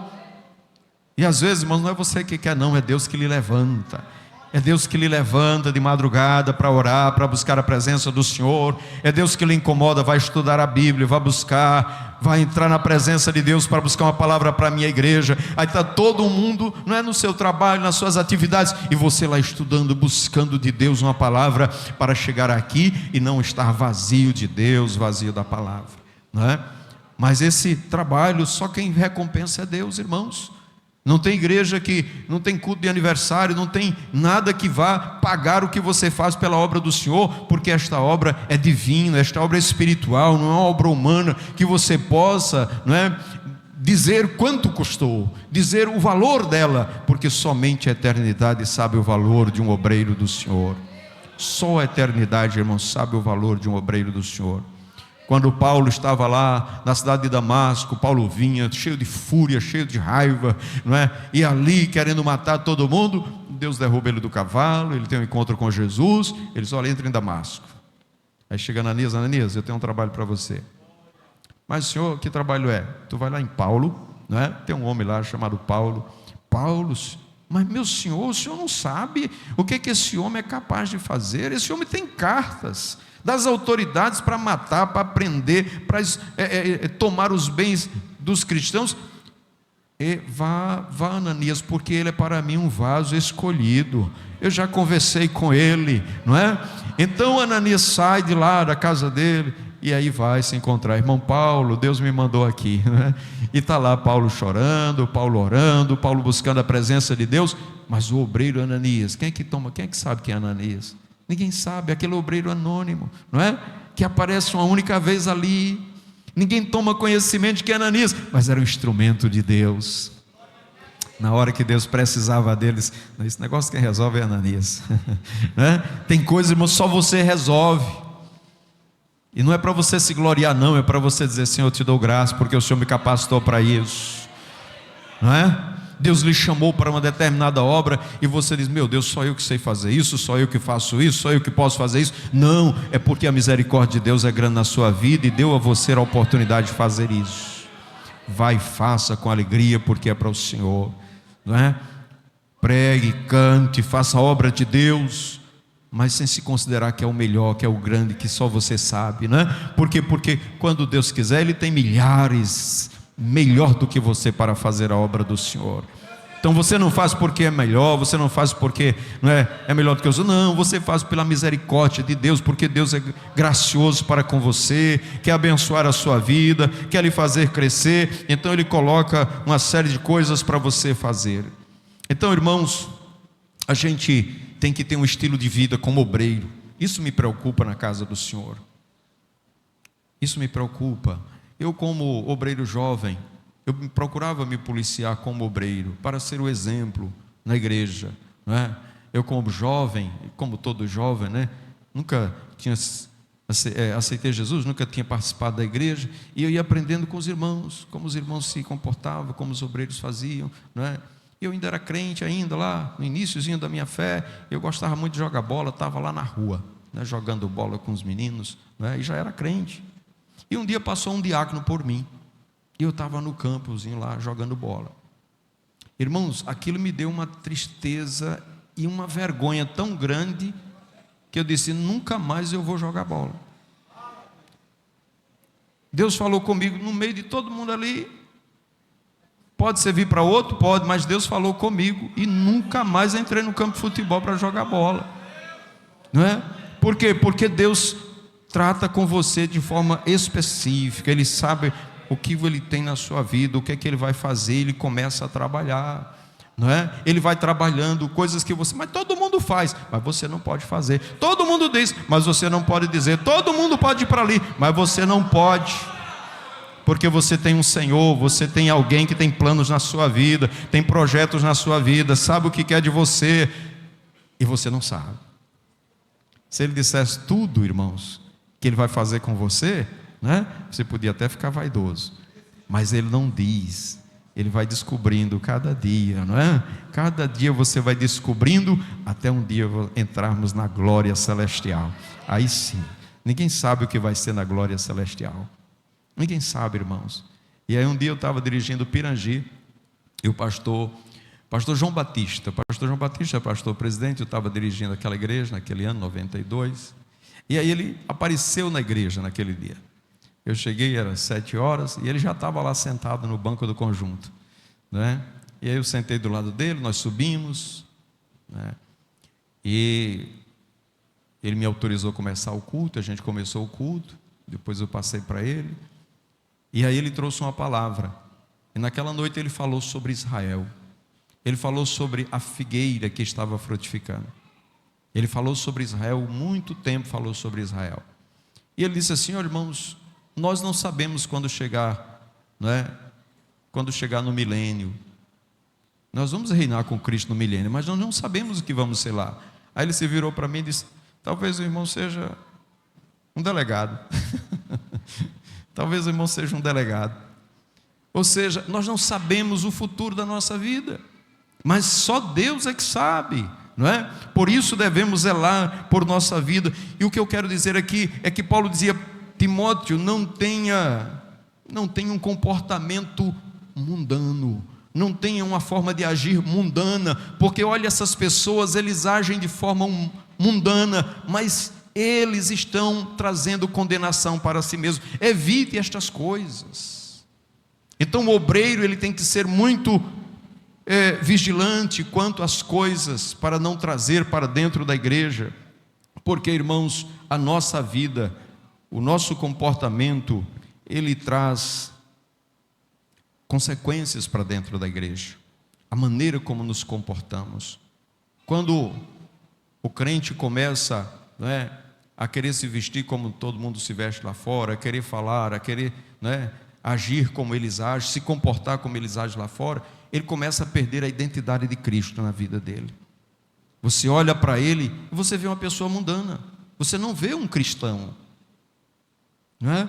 E às vezes, irmãos, não é você que quer, não, é Deus que lhe levanta. É Deus que lhe levanta de madrugada para orar, para buscar a presença do Senhor. É Deus que lhe incomoda, vai estudar a Bíblia, vai buscar, vai entrar na presença de Deus para buscar uma palavra para a minha igreja. Aí está todo mundo, não é, no seu trabalho, nas suas atividades, e você lá estudando, buscando de Deus uma palavra para chegar aqui e não estar vazio de Deus, vazio da palavra, não é? Mas esse trabalho, só quem recompensa é Deus, irmãos. Não tem igreja que, não tem culto de aniversário, não tem nada que vá pagar o que você faz pela obra do Senhor, porque esta obra é divina, esta obra é espiritual, não é uma obra humana que você possa, não é, dizer quanto custou, dizer o valor dela, porque somente a eternidade sabe o valor de um obreiro do Senhor. Só a eternidade, irmão, sabe o valor de um obreiro do Senhor. Quando Paulo estava lá na cidade de Damasco, Paulo vinha cheio de fúria, cheio de raiva, não é? E ali querendo matar todo mundo, Deus derruba ele do cavalo, ele tem um encontro com Jesus, ele diz: olha, entra em Damasco. Aí chega Ananias: Ananias, eu tenho um trabalho para você. Mas senhor, que trabalho é? Tu vai lá em Paulo, não é? Tem um homem lá chamado Paulo. Paulo, mas meu senhor, o senhor não sabe o que esse homem é capaz de fazer. Esse homem tem cartas das autoridades para matar, para prender, para tomar os bens dos cristãos. E vá Ananias, porque ele é para mim um vaso escolhido. Eu já conversei com ele, não é? Então Ananias sai de lá da casa dele e aí vai se encontrar: irmão Paulo, Deus me mandou aqui, né? E está lá Paulo chorando, Paulo orando, Paulo buscando a presença de Deus. Mas o obreiro Ananias, quem é que sabe quem é Ananias? Ninguém sabe, aquele obreiro anônimo, não é? Que aparece uma única vez ali. Ninguém toma conhecimento de que é Ananias, mas era um instrumento de Deus. Na hora que Deus precisava deles, esse negócio quem resolve é Ananias. Né? Tem coisas, irmão, só você resolve. E não é para você se gloriar, não, é para você dizer: Senhor, eu te dou graça, porque o Senhor me capacitou para isso. Não é? Deus lhe chamou para uma determinada obra e você diz: meu Deus, só eu que sei fazer isso, só eu que faço isso, só eu que posso fazer isso. Não, é porque a misericórdia de Deus é grande na sua vida e deu a você a oportunidade de fazer isso. Vai e faça com alegria, porque é para o Senhor, não é? Pregue, cante, faça a obra de Deus, mas sem se considerar que é o melhor, que é o grande, que só você sabe, não é? Por quê? Porque quando Deus quiser, Ele tem milhares melhor do que você para fazer a obra do Senhor. Então você não faz porque é melhor, você não faz porque não é melhor do que os outros. Não, você faz pela misericórdia de Deus, porque Deus é gracioso para com você, quer abençoar a sua vida, quer lhe fazer crescer. Então Ele coloca uma série de coisas para você fazer. Então, irmãos, a gente tem que ter um estilo de vida como obreiro. Isso me preocupa na casa do Senhor. Isso me preocupa. Eu, como obreiro jovem, eu procurava me policiar como obreiro, para ser o exemplo na igreja, não é? Eu, como jovem, como todo jovem, né? Nunca tinha aceitei Jesus, nunca tinha participado da igreja, e eu ia aprendendo com os irmãos, como os irmãos se comportavam, como os obreiros faziam, não é? Eu ainda era crente ainda lá, no iniciozinho da minha fé, eu gostava muito de jogar bola, estava lá na rua, né, jogando bola com os meninos, né, e já era crente. E um dia passou um diácono por mim, e eu estava no campozinho lá, jogando bola. Irmãos, aquilo me deu uma tristeza e uma vergonha tão grande, que eu disse: nunca mais eu vou jogar bola. Deus falou comigo no meio de todo mundo ali. Pode servir para outro? Pode, mas Deus falou comigo, e nunca mais entrei no campo de futebol para jogar bola. Não é? Por quê? Porque Deus trata com você de forma específica. Ele sabe o que Ele tem na sua vida, o que é que Ele vai fazer. Ele começa a trabalhar, não é? Ele vai trabalhando coisas que você, mas todo mundo faz, mas você não pode fazer. Todo mundo diz, mas você não pode dizer. Todo mundo pode ir para ali, mas você não pode, porque você tem um Senhor, você tem alguém que tem planos na sua vida, tem projetos na sua vida, sabe o que quer de você, e você não sabe. Se Ele dissesse tudo, irmãos, que Ele vai fazer com você, né? Você podia até ficar vaidoso, mas Ele não diz. Ele vai descobrindo cada dia, não é? Cada dia você vai descobrindo, até um dia entrarmos na glória celestial. Aí sim, ninguém sabe o que vai ser na glória celestial. Ninguém sabe, irmãos. E aí um dia eu estava dirigindo Pirangi, e o pastor João Batista, é pastor presidente, eu estava dirigindo aquela igreja naquele ano, 92, e aí ele apareceu na igreja naquele dia. Eu cheguei, era 7 horas, e ele já estava lá sentado no banco do conjunto, né? E aí eu sentei do lado dele, nós subimos, né? E ele me autorizou a começar o culto, a gente começou o culto, depois eu passei para ele, e aí ele trouxe uma palavra, e naquela noite ele falou sobre Israel, ele falou sobre a figueira que estava frutificando, ele falou sobre Israel, muito tempo falou sobre Israel, e ele disse assim: olha, irmãos, nós não sabemos quando chegar, não é? Quando chegar no milênio, nós vamos reinar com Cristo no milênio, mas nós não sabemos o que vamos ser lá. Aí ele se virou para mim e disse: talvez o irmão seja um delegado. Talvez o irmão seja um delegado. Ou seja, nós não sabemos o futuro da nossa vida, mas só Deus é que sabe, não é? Por isso devemos zelar por nossa vida. E o que eu quero dizer aqui é que Paulo dizia: Timóteo, não tenha um comportamento mundano, não tenha uma forma de agir mundana, porque olha, essas pessoas, eles agem de forma mundana, mas eles estão trazendo condenação para si mesmos. Evite estas coisas. Então o obreiro, ele tem que ser muito vigilante quanto às coisas, para não trazer para dentro da igreja, porque, irmãos, a nossa vida, o nosso comportamento, ele traz consequências para dentro da igreja, a maneira como nos comportamos. Quando o crente começa, não é, a querer se vestir como todo mundo se veste lá fora, a querer falar, a querer, não é, agir como eles agem, se comportar como eles agem lá fora, ele começa a perder a identidade de Cristo na vida dele. Você olha para ele e você vê uma pessoa mundana, você não vê um cristão, não é?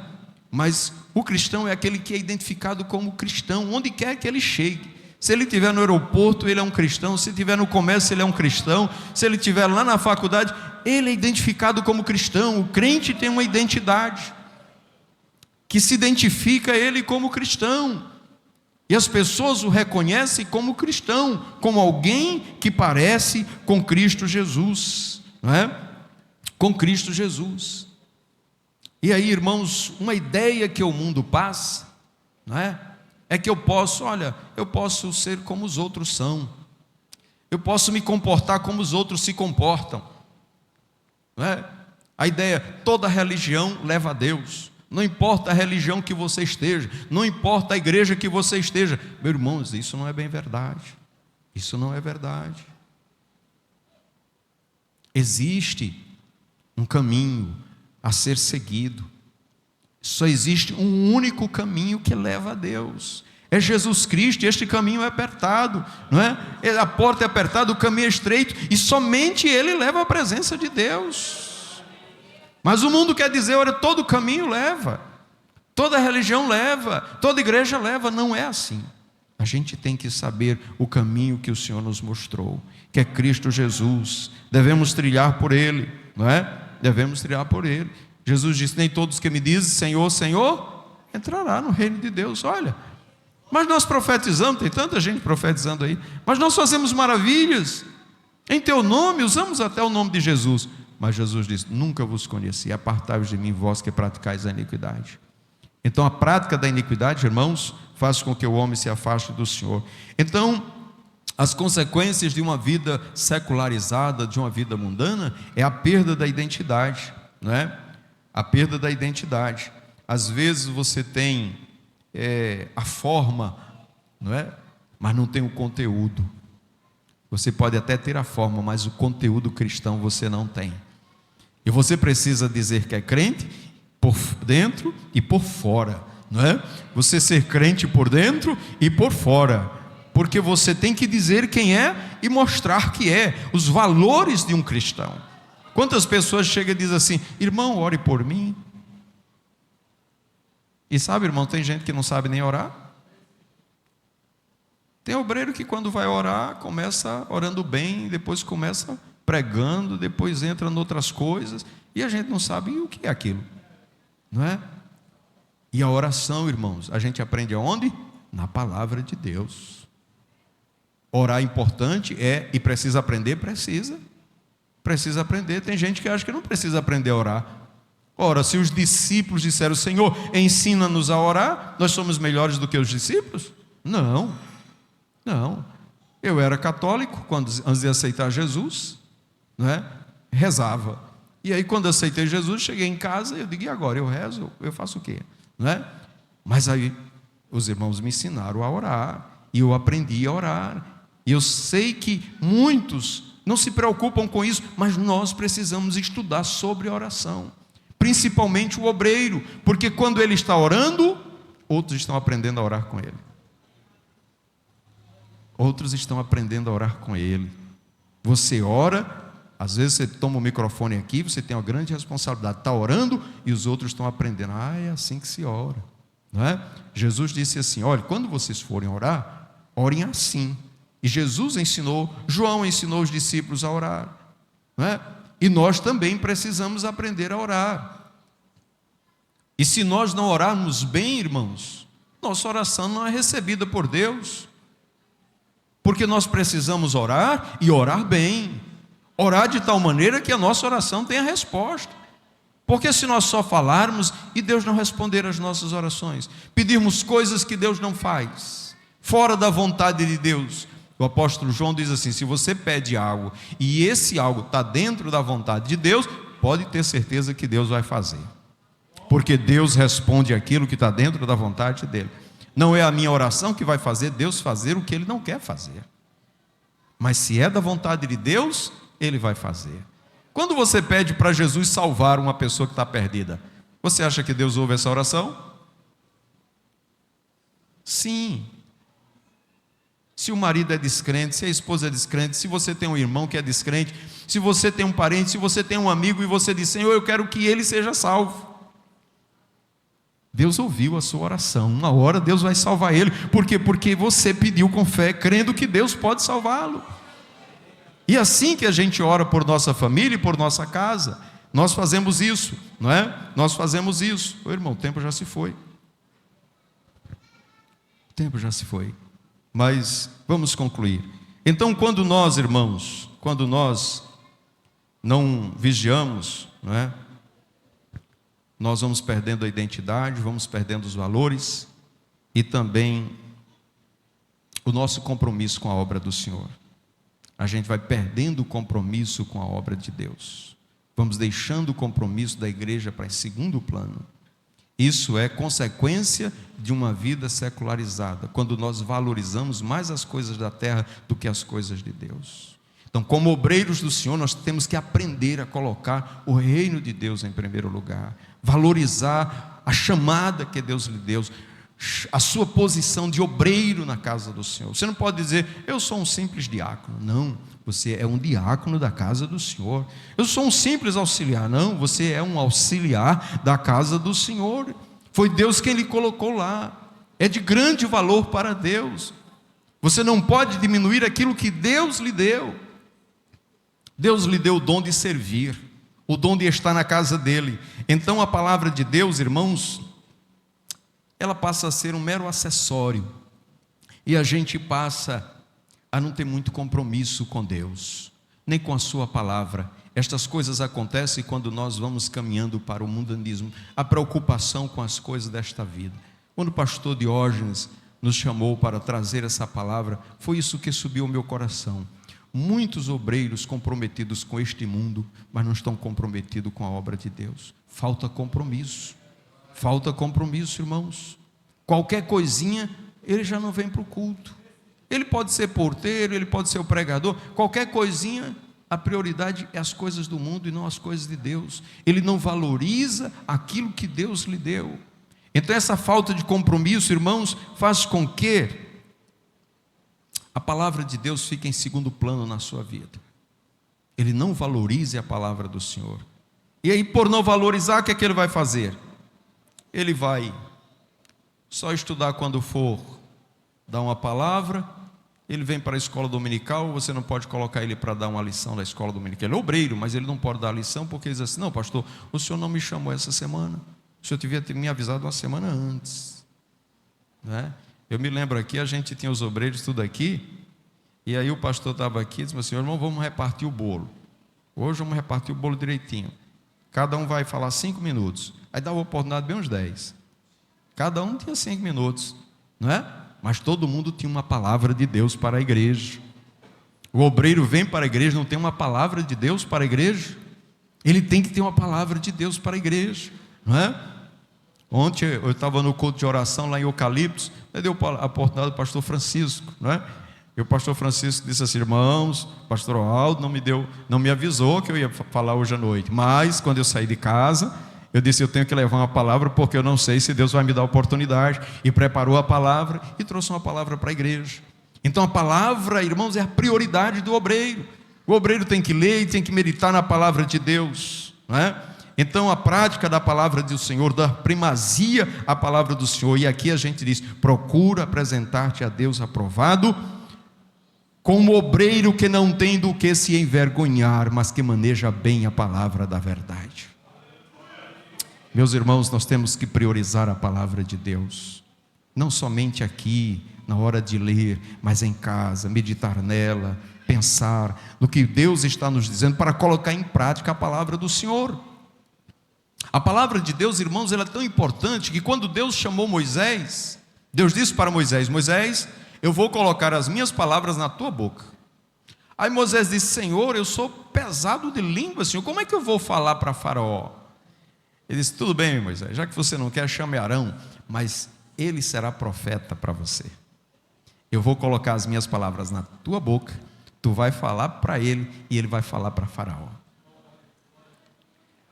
Mas o cristão é aquele que é identificado como cristão, onde quer que ele chegue. Se ele estiver no aeroporto, ele é um cristão. Se estiver no comércio, ele é um cristão. Se ele estiver lá na faculdade, ele é identificado como cristão. O crente tem uma identidade que se identifica ele como cristão, e as pessoas o reconhecem como cristão, como alguém que parece com Cristo Jesus, não é? Com Cristo Jesus. E aí, irmãos, uma ideia que o mundo passa, não é? É que eu posso ser como os outros são, eu posso me comportar como os outros se comportam, não é? A ideia: toda religião leva a Deus, não importa a religião que você esteja, não importa a igreja que você esteja. Meus irmãos, isso não é bem verdade, isso não é verdade. Existe um caminho a ser seguido, só existe um único caminho que leva a Deus, é Jesus Cristo, e este caminho é apertado, não é? A porta é apertada, o caminho é estreito, e somente Ele leva à presença de Deus. Mas o mundo quer dizer: olha, todo caminho leva, toda religião leva, toda igreja leva. Não é assim. A gente tem que saber o caminho que o Senhor nos mostrou, que é Cristo Jesus. Devemos trilhar por Ele, não é? Devemos trilhar por Ele. Jesus disse: nem todos que me dizem Senhor, Senhor, entrará no reino de Deus. Olha, mas nós profetizamos, tem tanta gente profetizando aí, mas nós fazemos maravilhas em teu nome, usamos até o nome de Jesus. Mas Jesus disse: nunca vos conheci, apartai-vos de mim, vós que praticais a iniquidade. Então a prática da iniquidade, irmãos, faz com que o homem se afaste do Senhor. Então, as consequências de uma vida secularizada, de uma vida mundana, é a perda da identidade, não é? A perda da identidade. Às vezes você tem a forma, não é? Mas não tem o conteúdo. Você pode até ter a forma, mas o conteúdo cristão você não tem. E você precisa dizer que é crente por dentro e por fora, não é? Você ser crente por dentro e por fora, porque você tem que dizer quem é e mostrar que é, os valores de um cristão. Quantas pessoas chegam e dizem assim: irmão, ore por mim. E sabe, irmão, tem gente que não sabe nem orar. Tem obreiro que quando vai orar, começa orando bem, depois começa pregando, depois entra em outras coisas, e a gente não sabe o que é aquilo, não é? E a oração, irmãos, a gente aprende aonde? Na palavra de Deus. Orar é importante, e precisa aprender? Precisa aprender. Tem gente que acha que não precisa aprender a orar. Ora, se os discípulos disseram, Senhor, ensina-nos a orar, nós somos melhores do que os discípulos? Não. Eu era católico, antes de aceitar Jesus, rezava. E aí, quando aceitei Jesus, cheguei em casa, eu digo, e agora? Eu rezo? Eu faço o quê? Mas aí, os irmãos me ensinaram a orar, e eu aprendi a orar. E eu sei que muitos não se preocupam com isso, mas nós precisamos estudar sobre oração. Principalmente o obreiro, porque quando ele está orando, outros estão aprendendo a orar com ele. Outros estão aprendendo a orar com ele. Você ora, às vezes você toma o microfone aqui, você tem uma grande responsabilidade, está orando e os outros estão aprendendo. É assim que se ora, não é? Jesus disse assim, olha, quando vocês forem orar, orem assim. E Jesus ensinou, João ensinou os discípulos a orar, não é? E nós também precisamos aprender a orar. E se nós não orarmos bem, irmãos, nossa oração não é recebida por Deus. Porque nós precisamos orar e orar bem. Orar de tal maneira que a nossa oração tenha resposta. Porque se nós só falarmos e Deus não responder às nossas orações, pedirmos coisas que Deus não faz, fora da vontade de Deus. O apóstolo João diz assim, se você pede algo e esse algo está dentro da vontade de Deus, pode ter certeza que Deus vai fazer. Porque Deus responde aquilo que está dentro da vontade dele. Não é a minha oração que vai fazer Deus fazer o que Ele não quer fazer. Mas se é da vontade de Deus, Ele vai fazer. Quando você pede para Jesus salvar uma pessoa que está perdida, você acha que Deus ouve essa oração? Sim. Se o marido é descrente, se a esposa é descrente, se você tem um irmão que é descrente, se você tem um parente, se você tem um amigo e você diz, Senhor, eu quero que ele seja salvo. Deus ouviu a sua oração, uma hora Deus vai salvar ele. Por quê? Porque você pediu com fé, crendo que Deus pode salvá-lo. E assim que a gente ora por nossa família e por nossa casa, nós fazemos isso, não é? Nós fazemos isso. Ô, irmão, o tempo já se foi. O tempo já se foi. Mas vamos concluir. Então, quando nós, irmãos, quando nós não vigiamos, não é? Nós vamos perdendo a identidade, vamos perdendo os valores e também o nosso compromisso com a obra do Senhor. A gente vai perdendo o compromisso com a obra de Deus. Vamos deixando o compromisso da igreja para em segundo plano. Isso é consequência de uma vida secularizada, quando nós valorizamos mais as coisas da terra do que as coisas de Deus. Então, como obreiros do Senhor, nós temos que aprender a colocar o reino de Deus em primeiro lugar, valorizar a chamada que Deus lhe deu, a sua posição de obreiro na casa do Senhor. Você não pode dizer, eu sou um simples diácono. Não, você é um diácono da casa do Senhor. Eu sou um simples auxiliar. Não, você é um auxiliar da casa do Senhor. Foi Deus quem lhe colocou lá. É de grande valor para Deus. Você não pode diminuir aquilo que Deus lhe deu. Deus lhe deu o dom de servir, o dom de estar na casa dele. Então a palavra de Deus, irmãos, ela passa a ser um mero acessório. E a gente passa a não ter muito compromisso com Deus, nem com a sua palavra. Estas coisas acontecem quando nós vamos caminhando para o mundanismo, a preocupação com as coisas desta vida. Quando o pastor Diógenes nos chamou para trazer essa palavra, foi isso que subiu ao meu coração. Muitos obreiros comprometidos com este mundo, mas não estão comprometidos com a obra de Deus. Falta compromisso, irmãos. Qualquer coisinha, ele já não vem para o culto. Ele pode ser porteiro, ele pode ser o pregador, qualquer coisinha, a prioridade é as coisas do mundo e não as coisas de Deus. Ele não valoriza aquilo que Deus lhe deu. Então essa falta de compromisso, irmãos, faz com que a palavra de Deus fique em segundo plano na sua vida. Ele não valorize a palavra do Senhor. E aí, por não valorizar, o que é que ele vai fazer? Ele vai só estudar quando for dar uma palavra. Ele vem para a escola dominical, você não pode colocar ele para dar uma lição da escola dominical. Ele é obreiro, mas ele não pode dar lição, porque ele diz assim, não pastor, o senhor não me chamou essa semana, o senhor devia ter me avisado uma semana antes, né? Eu me lembro aqui, a gente tinha os obreiros tudo aqui, e aí o pastor estava aqui e disse assim: irmão, vamos repartir o bolo. Hoje vamos repartir o bolo direitinho. Cada um vai falar 5 minutos. Aí dava a oportunidade bem uns 10. Cada um tinha 5 minutos, não é? Mas todo mundo tinha uma palavra de Deus para a igreja. O obreiro vem para a igreja, não tem uma palavra de Deus para a igreja? Ele tem que ter uma palavra de Deus para a igreja, não é? Ontem eu estava no culto de oração lá em Eucaliptos, aí deu a oportunidade do pastor Francisco, não é? E o pastor Francisco disse assim: irmãos, pastor Aldo não me avisou que eu ia falar hoje à noite, mas quando eu saí de casa, eu disse: eu tenho que levar uma palavra, porque eu não sei se Deus vai me dar a oportunidade, e preparou a palavra, e trouxe uma palavra para a igreja. Então a palavra, irmãos, é a prioridade do obreiro. O obreiro tem que ler e tem que meditar na palavra de Deus, não é? Então a prática da palavra do Senhor, da primazia à palavra do Senhor, e aqui a gente diz: procura apresentar-te a Deus aprovado, como obreiro que não tem do que se envergonhar, mas que maneja bem a palavra da verdade. Meus irmãos, nós temos que priorizar a palavra de Deus, não somente aqui, na hora de ler, mas em casa, meditar nela, pensar no que Deus está nos dizendo, para colocar em prática a palavra do Senhor. A palavra de Deus, irmãos, ela é tão importante que quando Deus chamou Moisés, Deus disse para Moisés: Moisés, eu vou colocar as minhas palavras na tua boca. Aí Moisés disse: Senhor, eu sou pesado de língua, Senhor, como é que eu vou falar para Faraó? Ele disse: tudo bem, Moisés, já que você não quer, chame Arão, mas ele será profeta para você. Eu vou colocar as minhas palavras na tua boca, tu vai falar para ele e ele vai falar para Faraó.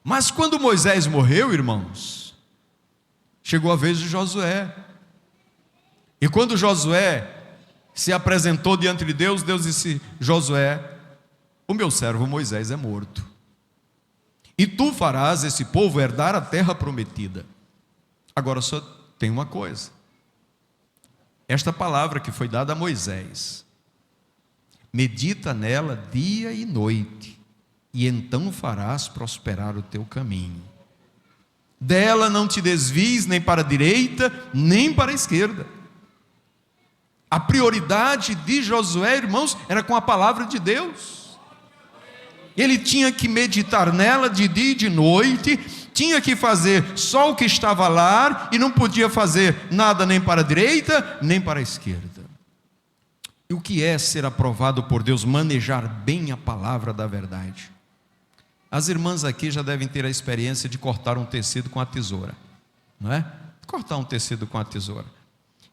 Mas quando Moisés morreu, irmãos, chegou a vez de Josué. E quando Josué se apresentou diante de Deus, Deus disse: Josué, o meu servo Moisés é morto, e tu farás esse povo herdar a terra prometida. Agora só tem uma coisa: esta palavra que foi dada a Moisés, medita nela dia e noite, e então farás prosperar o teu caminho. Dela não te desvies nem para a direita, nem para a esquerda. A prioridade de Josué, irmãos, era com a palavra de Deus. Ele tinha que meditar nela de dia e de noite, tinha que fazer só o que estava lá, e não podia fazer nada nem para a direita, nem para a esquerda. E o que é ser aprovado por Deus? Manejar bem a palavra da verdade. As irmãs aqui já devem ter a experiência de cortar um tecido com a tesoura, não é? Cortar um tecido com a tesoura.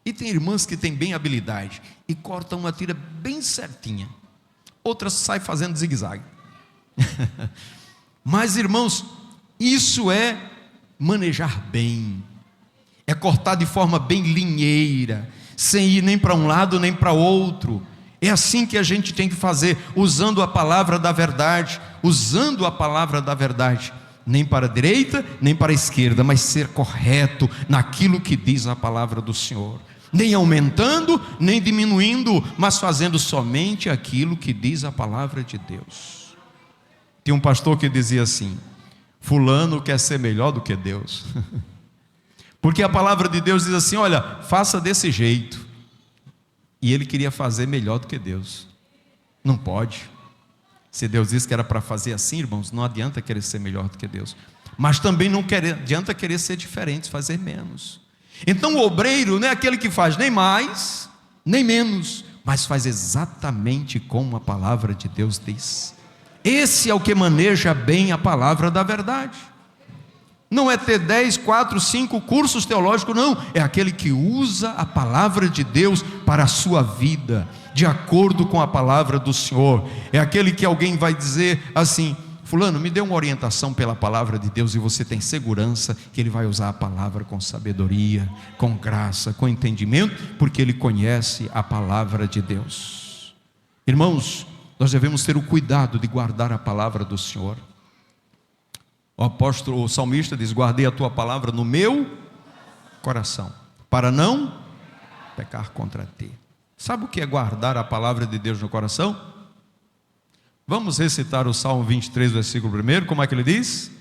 E tem irmãs que têm bem habilidade e cortam uma tira bem certinha, outras saem fazendo zigue-zague. Mas, irmãos, isso é manejar bem, é cortar de forma bem linheira, sem ir nem para um lado nem para outro. É assim que a gente tem que fazer, usando a palavra da verdade, usando a palavra da verdade, nem para a direita, nem para a esquerda, mas ser correto naquilo que diz a palavra do Senhor, nem aumentando, nem diminuindo, mas fazendo somente aquilo que diz a palavra de Deus. Tinha um pastor que dizia assim: fulano quer ser melhor do que Deus, porque a palavra de Deus diz assim: olha, faça desse jeito, e ele queria fazer melhor do que Deus. Não pode. Se Deus disse que era para fazer assim, irmãos, não adianta querer ser melhor do que Deus, mas também não adianta querer ser diferente, fazer menos. Então o obreiro não é aquele que faz nem mais, nem menos, mas faz exatamente como a palavra de Deus diz. Esse é o que maneja bem a palavra da verdade. Não é ter 10, 4, 5 cursos teológicos, não. É aquele que usa a palavra de Deus para a sua vida, de acordo com a palavra do Senhor. É aquele que alguém vai dizer assim: fulano, me dê uma orientação pela palavra de Deus, e você tem segurança que ele vai usar a palavra com sabedoria, com graça, com entendimento, porque ele conhece a palavra de Deus. Irmãos, nós devemos ter o cuidado de guardar a palavra do Senhor. O salmista diz: guardei a tua palavra no meu coração, para não pecar contra ti. Sabe o que é guardar a palavra de Deus no coração? Vamos recitar o Salmo 23, versículo 1, como é que ele diz?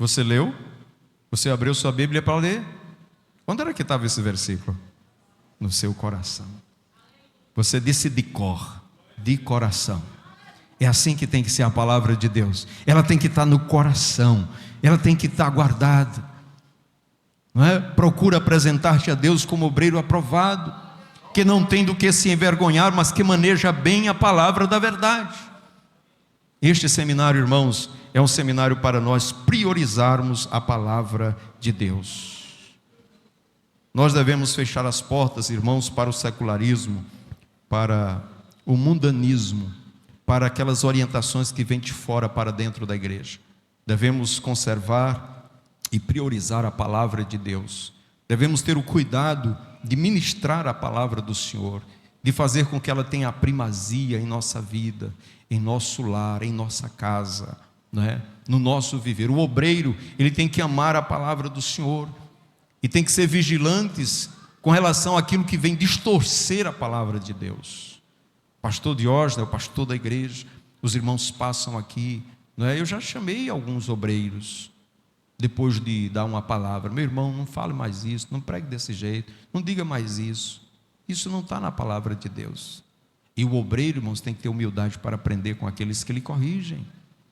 Você leu? Você abriu sua Bíblia para ler? Onde era que estava esse versículo? No seu coração. Você disse de cor, de coração. É assim que tem que ser a palavra de Deus. Ela tem que estar no coração. Ela tem que estar guardada. Não é? Procura apresentar-te a Deus como obreiro aprovado, que não tem do que se envergonhar, mas que maneja bem a palavra da verdade. Este seminário, irmãos, é um seminário para nós priorizarmos a palavra de Deus. Nós devemos fechar as portas, irmãos, para o secularismo, para o mundanismo, para aquelas orientações que vêm de fora para dentro da igreja. Devemos conservar e priorizar a palavra de Deus. Devemos ter o cuidado de ministrar a palavra do Senhor, de fazer com que ela tenha a primazia em nossa vida, em nosso lar, em nossa casa, não é? No nosso viver. O obreiro, ele tem que amar a palavra do Senhor e tem que ser vigilantes com relação àquilo que vem distorcer a palavra de Deus. Pastor Diógenes é o pastor da igreja, os irmãos passam aqui, não é? Eu já chamei alguns obreiros, depois de dar uma palavra: meu irmão, não fale mais isso, não pregue desse jeito, não diga mais isso. Isso não está na palavra de Deus. E o obreiro, irmãos, tem que ter humildade para aprender com aqueles que lhe corrigem,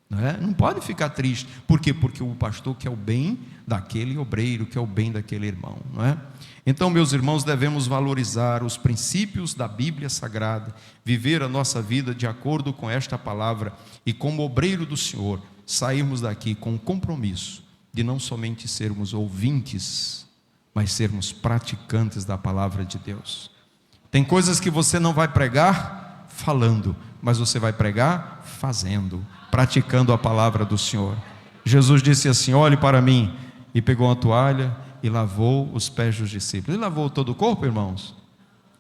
não é? Não pode ficar triste. Por quê? Porque o pastor quer o bem daquele obreiro, quer o bem daquele irmão, não é? Então, meus irmãos, devemos valorizar os princípios da Bíblia Sagrada, viver a nossa vida de acordo com esta palavra e, como obreiro do Senhor, sairmos daqui com o compromisso de não somente sermos ouvintes, mas sermos praticantes da palavra de Deus. Tem coisas que você não vai pregar falando, mas você vai pregar fazendo, praticando a palavra do Senhor. Jesus disse assim: olhe para mim, e pegou uma toalha e lavou os pés dos discípulos. Ele lavou todo o corpo, irmãos?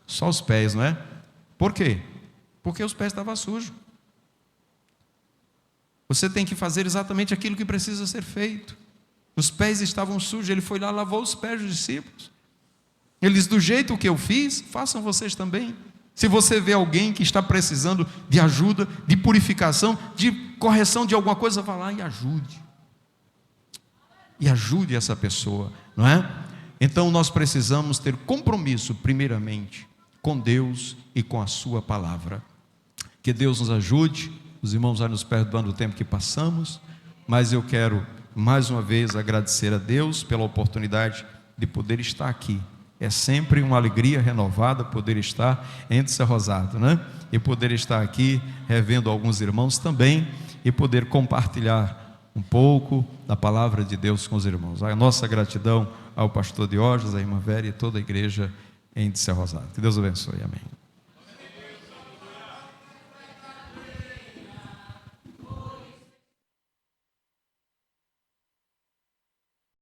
Só os pés, não é? Por quê? Porque os pés estavam sujos. Você tem que fazer exatamente aquilo que precisa ser feito. Os pés estavam sujos, ele foi lá, lavou os pés dos discípulos. Ele diz: do jeito que eu fiz, façam vocês também. Se você vê alguém que está precisando de ajuda, de purificação, de correção de alguma coisa, vá lá e ajude. E ajude essa pessoa, não é? Então nós precisamos ter compromisso, primeiramente, com Deus e com a sua palavra. Que Deus nos ajude. Os irmãos vão nos perdoando o tempo que passamos, mas eu quero mais uma vez agradecer a Deus pela oportunidade de poder estar aqui. É sempre uma alegria renovada poder estar entre Céu Rosado, né? E poder estar aqui revendo alguns irmãos também e poder compartilhar um pouco da palavra de Deus com os irmãos. A nossa gratidão ao pastor Diógenes, à irmã Vera e toda a igreja em Céu Rosado. Que Deus abençoe. Amém.